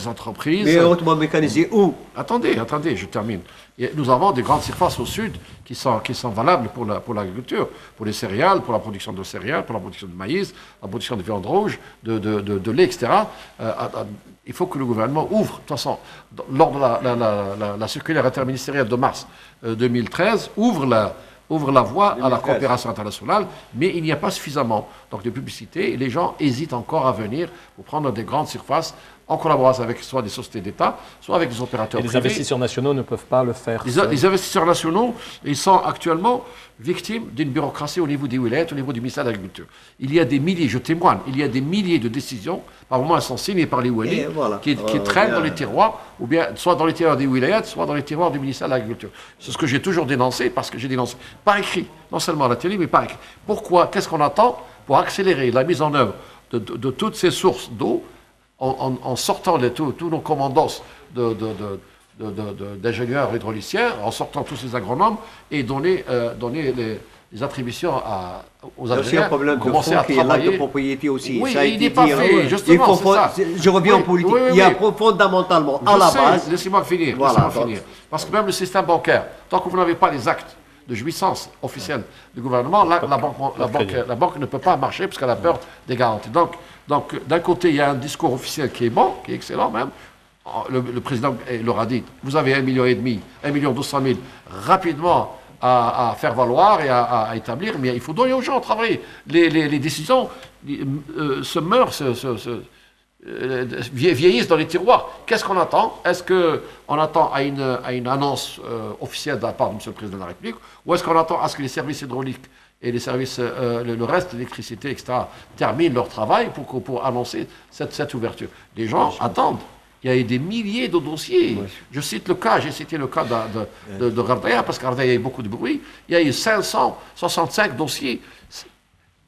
entreprises. Mais hautement mécanisé où? Attendez, je termine. Nous avons des grandes surfaces au sud qui sont valables pour l'agriculture, pour les céréales, pour la production de céréales, pour la production de maïs, la production de viande rouge, de lait, etc. Il faut que le gouvernement ouvre, de toute façon, lors de la circulaire interministérielle de mars 2013, ouvre la voie à la coopération internationale, mais il n'y a pas suffisamment de publicité et les gens hésitent encore à venir pour prendre des grandes surfaces en collaboration avec soit des sociétés d'État, soit avec des opérateurs et privés. les investisseurs nationaux ne peuvent pas le faire. Les investisseurs nationaux, ils sont actuellement victimes d'une bureaucratie au niveau des wilayas, au niveau du ministère de l'Agriculture. Il y a des milliers, je témoigne, il y a des milliers de décisions, par moment elles sont signées par les walis, qui traînent dans les tiroirs, ou bien soit dans les tiroirs des wilayas, soit dans les tiroirs du ministère de l'Agriculture. C'est ce que j'ai toujours dénoncé, parce que j'ai dénoncé par écrit, non seulement à la télé, mais par écrit. Pourquoi? Qu'est-ce qu'on attend pour accélérer la mise en œuvre de toutes ces sources d'eau en sortant tous nos commandos d'ingénieurs hydrauliciens, en sortant tous ces agronomes et donner les attributions aux Algériens. C'est un problème de fond qui est l'acte de propriété aussi. Oui, ça il n'est pas fait, justement, c'est ça. Je reviens en politique. Il y a fondamentalement, à la base... Laissez-moi finir, Parce que même le système bancaire, tant que vous n'avez pas les actes de jouissance officielle du gouvernement, la banque ne peut pas marcher parce qu'elle a peur des garanties. Donc d'un côté, il y a un discours officiel qui est bon, qui est excellent même. Le président leur a dit, vous avez 1,5 million, 1,2 million rapidement à faire valoir et à établir, mais il faut donner aux gens à travailler. Les décisions se meurent, vieillissent dans les tiroirs. Qu'est-ce qu'on attend? Est-ce qu'on attend à une annonce officielle de la part de M. le Président de la République, ou est-ce qu'on attend à ce que les services hydrauliques et les services, le reste de l'électricité, etc., terminent leur travail pour annoncer cette ouverture? Les gens attendent. Il y a eu des milliers de dossiers. Je cite le cas, j'ai cité le cas de Gardaya, parce qu'Gardaya, il y a eu beaucoup de bruit. Il y a eu 565 dossiers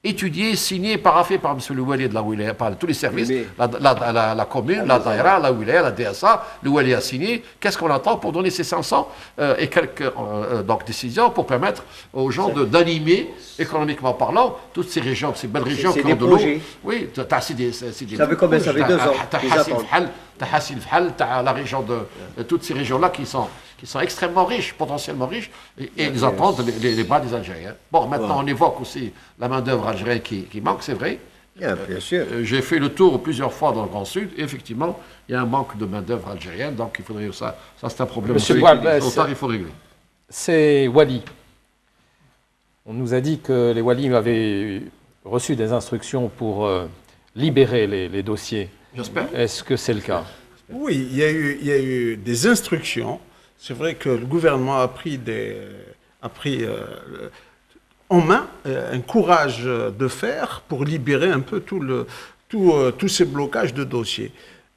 étudiés, signés, paraffés par M. le Wali de la Wilaya, par tous les services, la commune, la Daïra, la Wilaya, la DSA, le Wali a signé. Qu'est-ce qu'on attend pour donner ces 500 et quelques décisions pour permettre aux gens d'animer, économiquement parlant, toutes ces régions, ces belles régions qui ont de l'eau. Oui, c'est des... Vous savez combien ça fait 2 ans la région de toutes ces régions-là qui sont extrêmement riches, potentiellement riches, et ils attendent les bras des Algériens. Bon, maintenant on évoque aussi la main-d'œuvre algérienne qui manque, c'est vrai. Bien sûr. J'ai fait le tour plusieurs fois dans le Grand Sud, et effectivement, il y a un manque de main-d'œuvre algérienne, donc il faudrait ça c'est un problème. Monsieur Bouabbès, il faut régler. C'est Wali. On nous a dit que les Walis avaient reçu des instructions pour libérer les dossiers. J'espère. Est-ce que c'est le cas? Oui, il y a eu des instructions. C'est vrai que le gouvernement a pris en main un courage de fer pour libérer un peu tous ces blocages de dossiers.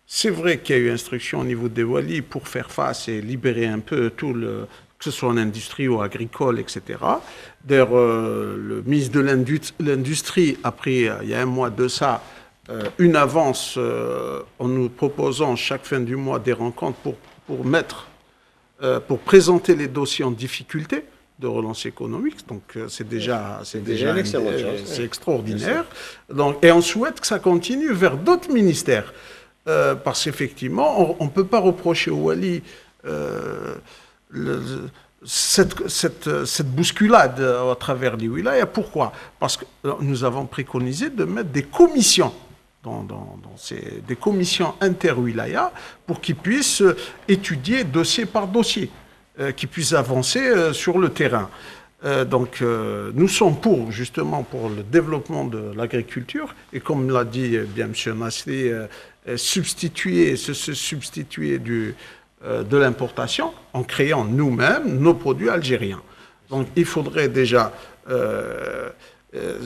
C'est vrai qu'il y a eu instruction au niveau des Walis pour faire face et libérer un peu que ce soit en industrie ou agricole, etc. D'ailleurs, le ministre de l'Industrie a pris, il y a un mois de ça, une avance en nous proposant chaque fin du mois des rencontres pour présenter les dossiers en difficulté de relance économique. Donc c'est déjà c'est extraordinaire. Donc, et on souhaite que ça continue vers d'autres ministères. Parce qu'effectivement, on ne peut pas reprocher au Wali cette bousculade à travers les wilayas. Pourquoi? Parce que nous avons préconisé de mettre des commissions des commissions inter-wilaya pour qu'ils puissent étudier dossier par dossier, qu'ils puissent avancer sur le terrain. Donc nous sommes justement pour le développement de l'agriculture et comme l'a dit bien M. Nasri, se substituer de l'importation en créant nous-mêmes nos produits algériens. Donc il faudrait déjà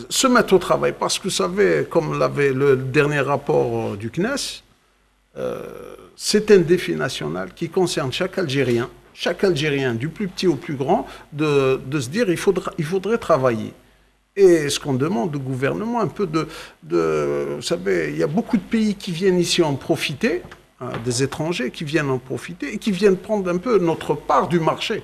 se mettre au travail parce que vous savez, comme l'avait le dernier rapport du CNES, c'est un défi national qui concerne chaque Algérien, du plus petit au plus grand, de se dire il faudrait travailler. Et ce qu'on demande au gouvernement, un peu vous savez, il y a beaucoup de pays qui viennent ici en profiter, des étrangers qui viennent en profiter et qui viennent prendre un peu notre part du marché.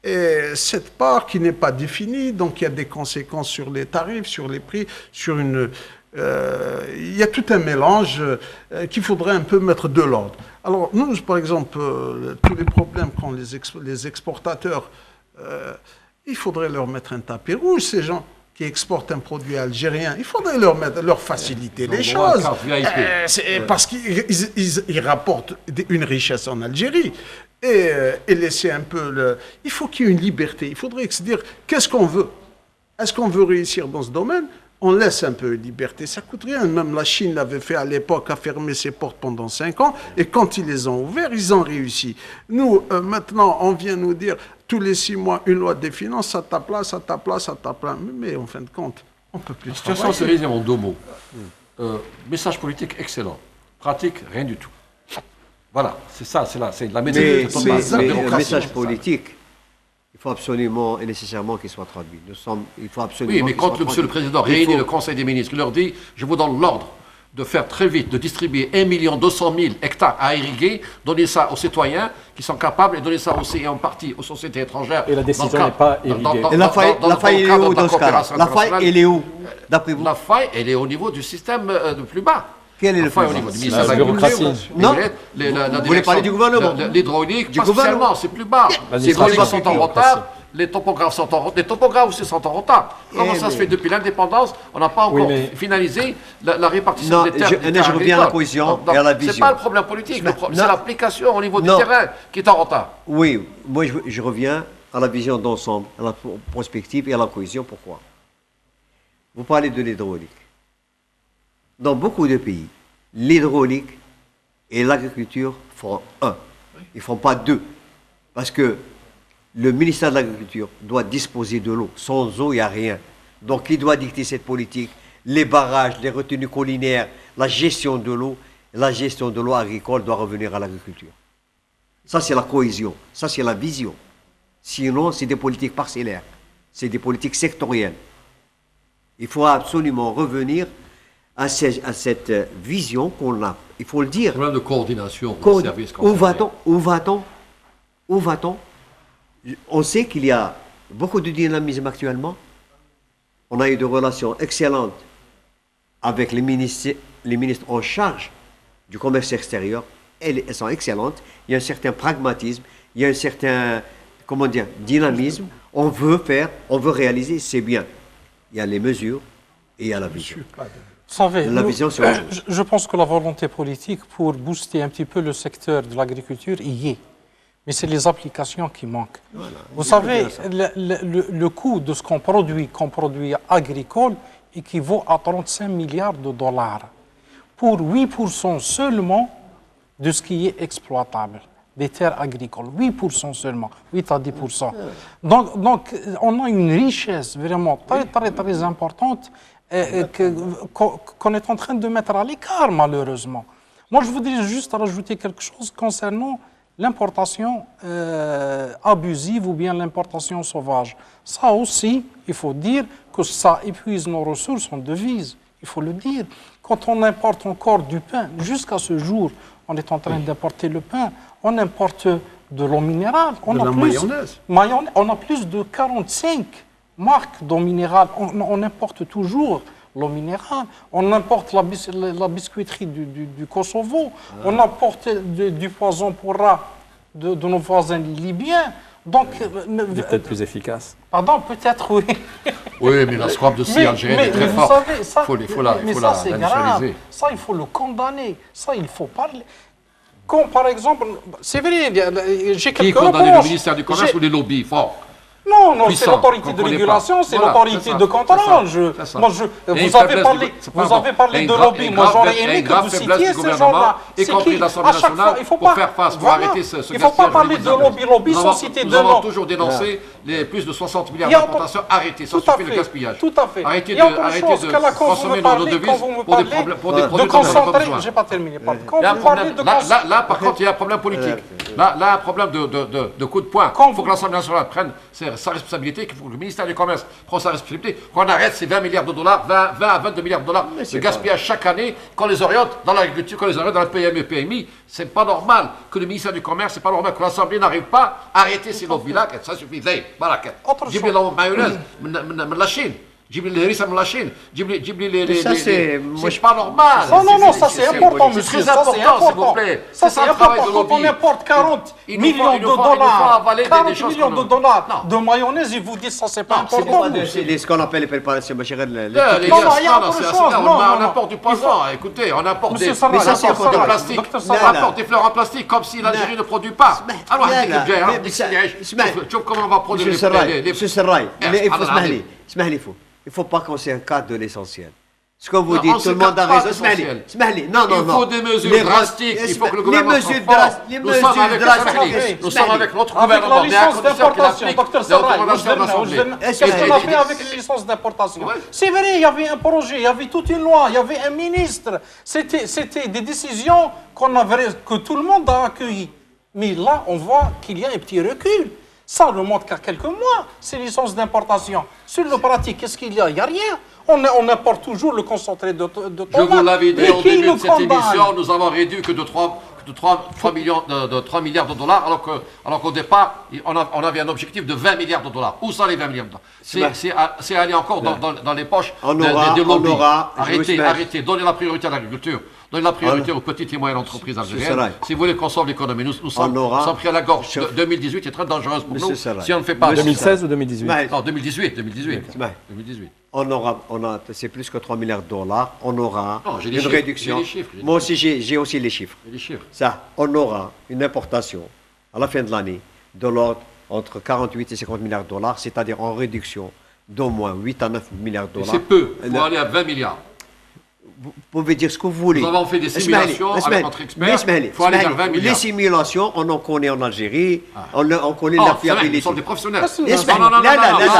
Et cette part qui n'est pas définie, donc il y a des conséquences sur les tarifs, sur les prix, sur une Il y a tout un mélange qu'il faudrait un peu mettre de l'ordre. Alors, nous, par exemple, tous les problèmes qu'ont les exportateurs, il faudrait leur mettre un tapis rouge, ces gens qui exportent un produit algérien. Il faudrait leur faciliter les choses. Parce qu'ils rapportent une richesse en Algérie. Et laisser un peu Il faut qu'il y ait une liberté. Il faudrait se dire, qu'est-ce qu'on veut? Est-ce qu'on veut réussir dans ce domaine? On laisse un peu de liberté, ça coûte rien. Même la Chine l'avait fait à l'époque, a fermé ses portes pendant 5 ans, et quand ils les ont ouverts, ils ont réussi. Nous, maintenant, on vient nous dire, tous les 6 mois, une loi des finances, ça tape là, ça tape là, ça tape là. Mais en fin de compte, on ne peut plus travailler. La situation se résume en 2 mots. Message politique excellent. Pratique, rien du tout. Voilà, c'est ça, c'est la méthode. Mais le message politique, il faut absolument et nécessairement qu'il soit traduit. Il faut absolument. Oui, mais quand Monsieur le Président réunit le Conseil des ministres, il leur dit, je vous donne l'ordre de faire très vite, de distribuer 1 200 000 hectares à irriguer, donner ça aux citoyens qui sont capables et donner ça aussi en partie aux sociétés étrangères. Et la décision n'est pas irriguée. Et la faille, elle est où dans ce cas? La faille, elle est où, d'après vous? La faille, elle est au niveau du système de plus bas. Quel est le faille au niveau du ministère de l'Agriculture? Non, vous voulez parler du gouvernement? L'hydraulique, pas spécialement, c'est plus bas. Les hydrauliques sont en retard. Les topographes aussi sont en retard. Comment ça se fait depuis l'indépendance? On n'a pas encore finalisé la répartition des terres. Je reviens à la cohésion et à la vision. Ce n'est pas le problème politique, c'est l'application au niveau du terrain qui est en retard. Oui, moi je reviens à la vision d'ensemble, à la prospective et à la cohésion. Pourquoi? Vous parlez de l'hydraulique. Dans beaucoup de pays, l'hydraulique et l'agriculture font un. Ils ne font pas deux. Parce que le ministère de l'Agriculture doit disposer de l'eau. Sans eau, il n'y a rien. Donc, il doit dicter cette politique. Les barrages, les retenues collinaires, la gestion de l'eau agricole doit revenir à l'agriculture. Ça, c'est la cohésion. Ça, c'est la vision. Sinon, c'est des politiques parcellaires. C'est des politiques sectorielles. Il faut absolument revenir à cette vision qu'on a. Il faut le dire. Problème de coordination des services. Où va-t-on? On sait qu'il y a beaucoup de dynamisme actuellement. On a eu des relations excellentes avec les ministres en charge du commerce extérieur. Elles sont excellentes. Il y a un certain pragmatisme, il y a un certain, dynamisme. On veut réaliser, c'est bien. Il y a les mesures et il y a la vision. Vous savez, la vision, c'est autre chose. Je pense que la volonté politique pour booster un petit peu le secteur de l'agriculture y est. Mais c'est les applications qui manquent. Voilà, vous savez, le coût de ce qu'on produit agricole, équivaut à 35 milliards de dollars pour 8% seulement de ce qui est exploitable, des terres agricoles. 8% seulement, 8 à 10%. Donc, on a une richesse vraiment très, très, très importante qu'on est en train de mettre à l'écart, malheureusement. Moi, je voudrais juste rajouter quelque chose concernant l'importation abusive ou bien l'importation sauvage. Ça aussi, il faut dire que ça épuise nos ressources en devises. Il faut le dire. Quand on importe encore du pain, jusqu'à ce jour, on est en train d'importer le pain, on importe de l'eau minérale. On a plus de 45 marques d'eau minérale. On importe toujours l'eau minérale. On importe la biscuiterie du Kosovo. On importe du poison pour rats de nos voisins libyens. Donc, peut-être plus efficace. Pardon, peut-être, oui. Oui, mais la scrap de scie algérienne est très forte. Il faut la grave. Ça, il faut le condamner. Ça, il faut parler. Quand, par exemple, c'est vrai, j'ai quelques reproches. Qui condamne le ministère du Commerce ou les lobbies forts? Non, c'est l'autorité de régulation, c'est l'autorité de contrôle. Vous avez parlé de lobby. Moi, j'aurais aimé que vous citiez ces gens-là. Y compris l'Assemblée nationale, pour faire face, pour arrêter ce gaspillage. Il ne faut pas parler de lobby sans citer de nom. Nous avons toujours dénoncé les plus de 60 milliards d'importations. Arrêtez, ça suffit le gaspillage. Tout à fait. Arrêtez de consommer nos devises pour des produits dont on n'a pas besoin. Je n'ai pas terminé. Là, par contre, il y a un problème politique. Là, un problème de coup de poing. Il faut que l'Assemblée nationale prenne sa responsabilité, qu'il faut que le ministère du Commerce prenne sa responsabilité, qu'on arrête ces 20 milliards de dollars, 20 à 22 milliards de dollars de gaspillage chaque année, qu'on les oriente dans l'agriculture, qu'on les oriente dans le PME, PMI. C'est pas normal que le ministère du Commerce, c'est pas normal que l'Assemblée n'arrive pas à arrêter ces lobbies-là, ça suffit. Voilà. J'ai bien dans mayonnaise, la Chine. جيب لي الهريسه من لاشين، جيب لي Ça, c'est- moi, c'est pas normal. Non, ça c'est important, monsieur. Très important, s'il vous plaît. Ça, C'est c'est un travail important. de Quand on lobby. importe 40 Il nous faut- millions il de nous faut- il nous faut dollars, avaler des 40 choses millions qu'on de a- dollars Non. de mayonnaise, ils vous disent ça, c'est pas Non, c'est important. pas monsieur. C'est ce qu'on appelle les préparations, ma chérie, les- Les gars, Non, il y a autre c'est chose. là, Non, on non, apporte du poison. Écoutez, on apporte Monsieur des Sarra, mais ça, c'est docteur encore de Sarra, plastique. docteur On Sarra. apporte des fleurs en plastique comme si l'Algérie ne produit pas. Alors, لا، هذيك لا. الجاي، Mais هذيك ça- السياج. اسمع. شوف comment on va produire Monsieur Serrail, les Monsieur Serrail, Eh, il faut Allah اسمح لي, il faut pas qu'on s'encadre de l'essentiel. Ce que vous Non, dites, on tout le monde a s'encadre pas raison. d'essentiel. اسمح لي. Non, Il faut des mesures drastiques. Il faut que le gouvernement soit fort. Nous sommes avec nous sommes avec notre Avec gouvernement. la Mais à licence condition qu'il d'importation, applique docteur les Sarrail, recommandations de l'Assemblée. qu'est-ce qu'on a fait avec les licences d'importation? Ouais. C'est vrai, il y avait un projet, il y avait toute une loi, il y avait un ministre. C'était des décisions que tout le monde a accueillies. Mais là, on voit qu'il y a un petit recul. Ça remonte qu'à quelques mois, ces licences d'importation. Sur le pratique, qu'est-ce qu'il y a? Il n'y a rien. On importe toujours le concentré de tomate. Je vous l'avais dit Mais au qui début le de cette condamne? émission, nous avons réduit que de 3 milliards de dollars, alors qu'au départ, on avait un objectif de 20 milliards de dollars. Où sont les 20 milliards de dollars? C'est aller encore dans les poches des lobbies. Arrêtez, donnez la priorité à l'agriculture. Donnez la priorité aux petites et moyennes entreprises algériennes. Si vous voulez qu'on sauve l'économie, nous sommes pris à la gorge. 2018 est très dangereuse pour nous. Si on ne fait pas... 2016 ou 2018? Non, 2018. C'est plus que 3 milliards de dollars. On aura Non, j'ai les une chiffres, réduction. j'ai les chiffres, Moi aussi, j'ai aussi les chiffres. Les chiffres. Ça, on aura une importation à la fin de l'année de l'ordre entre 48 et 50 milliards de dollars, c'est-à-dire en réduction d'au moins 8 à 9 milliards de Et dollars. c'est peu. Il faut aller à 20 milliards. Vous pouvez dire ce que vous voulez. Nous avons fait des simulations avec notre expert. Il faut aller vers 20 milliards. Les simulations, on en connaît en Algérie, on connaît la Nous fiabilité. sommes des professionnels. Non,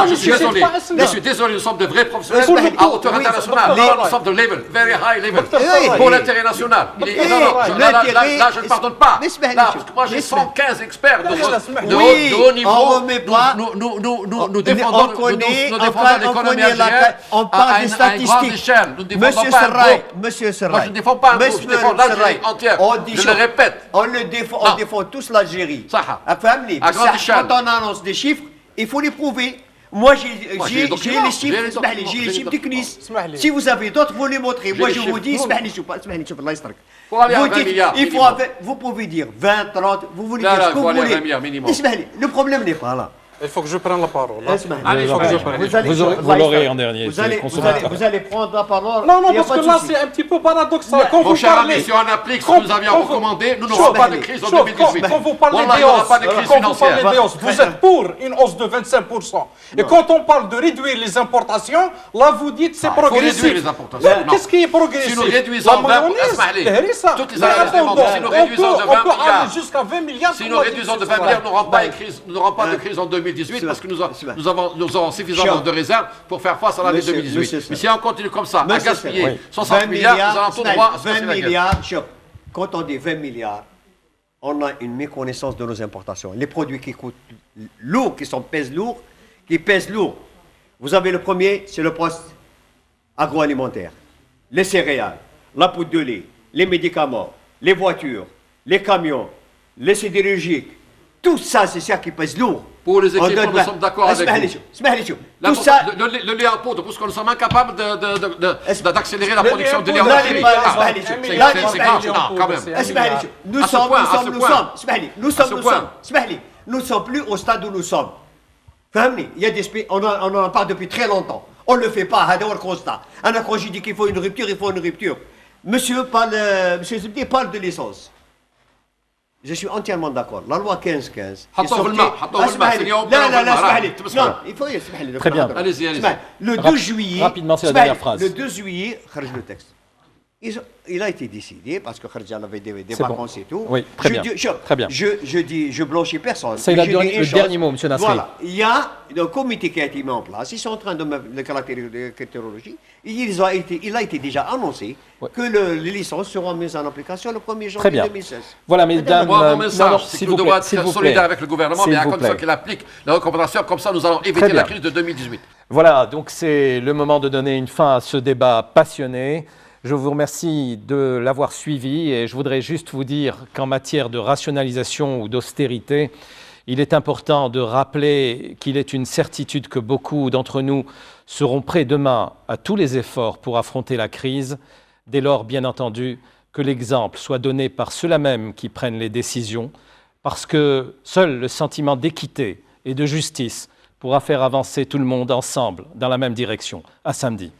Je suis désolé. Je suis désolé, nous sommes de vrais professionnels à hauteur internationale. Nous sommes de level, very high level. Pour l'intérêt national. Là, je ne pardonne pas. Là, parce que moi, j'ai 115 experts de haut niveau. Nous défendons l'économie algérienne à une grande échelle. Nous ne défendons pas un groupe. Monsieur Serrail. Moi, je ne défends pas un groupe, je défends l'Algérie entière. Je le répète. On défend tous l'Algérie. Ça. À grande échelle. Quand on annonce des chiffres, il faut les prouver. Moi, j'ai les documents, les chiffres, j'ai les chiffres du CNIS. Si vous avez d'autres, vous les montrez. Moi, je vous dis, Pour aller à 20 milliards. vous pouvez dire 20, 30, vous voulez Là, dire là, ce que il vous faut aller à voulez. 20 milliards minimum. Le problème n'est pas là. Il faut que je prenne la parole. Allez, il faut que je prenne. Vous l'aurez en dernier. Vous allez prendre la parole. Non, il y a parce pas que de là, souci. c'est un petit peu paradoxal. Quand Mon vous cher ami, parlez... si on applique ce que nous avions recommandé, nous n'aurons pas de crise en 2018. Quand vous parlez Wallah, il n'y aura pas de crise financière. vous êtes pour une hausse de 25%. Et quand on parle de réduire les importations, là, vous dites c'est Il faut progressif. réduire les importations. Non. Qu'est-ce qui est progressif? Si nous réduisons la 20, mayonnaise, toutes les analyses démontrent, si nous réduisons de 20 milliards, jusqu'à 20 milliards, si nous réduisons de 20 milliards, nous n'aurons pas de crise en 2018 parce que nous avons suffisamment de réserves pour faire face à l'année 2018. Mais si on continue comme ça, à gaspiller 60 milliards, nous allons tout droit à se casser 20 la gueule. milliards, quand on dit 20 milliards, on a une méconnaissance de nos importations. Les produits qui coûtent lourd, qui pèsent lourd. Vous avez le premier, c'est le poste agroalimentaire. Les céréales, la poudre de lait, les médicaments, les voitures, les camions, les sidérurgiques. Tout ça, c'est ça qui pèse lourd. Pour les équipements, nous sommes d'accord avec vous. Tout ça, le lait en poudre, parce que nous sommes incapables d'accélérer la production de lait en Algérie. C'est grave, non, quand même. nous sommes plus au stade où nous sommes. Il y a des pays, on en parle depuis très longtemps. On ne le fait pas, c'est un constat. Quand je dis qu'il faut une rupture, il faut une rupture. Monsieur Zebdi parle de l'essence. Je suis entièrement d'accord. La loi 1515. Très bien. Allez-y. Le 2 juillet. Rapidement, c'est la dernière phrase. Le 2 juillet, le texte. Il a été décidé parce que Kharja avait des vacances et tout. Oui, très bien. Très bien. Je blanchis personne. C'est le dernier mot, M. Nasri. Voilà. Il y a un comité qui a été mis en place. Ils sont en train de mettre la caractérologie. Il a été déjà annoncé que les licences seront mises en application le 1er janvier 2016. Voilà, mesdames. Mon message, c'est que nous devons être solidaires avec le gouvernement, mais à condition qu'il applique les recommandations. Comme ça, nous allons éviter la crise de 2018. Voilà, donc c'est le moment de donner une fin à ce débat passionné. Je vous remercie de l'avoir suivi et je voudrais juste vous dire qu'en matière de rationalisation ou d'austérité, Il est important de rappeler qu'il est une certitude que beaucoup d'entre nous seront prêts demain à tous les efforts pour affronter la crise, dès lors, bien entendu, que l'exemple soit donné par ceux-là même qui prennent les décisions, parce que seul le sentiment d'équité et de justice pourra faire avancer tout le monde ensemble dans la même direction. À samedi.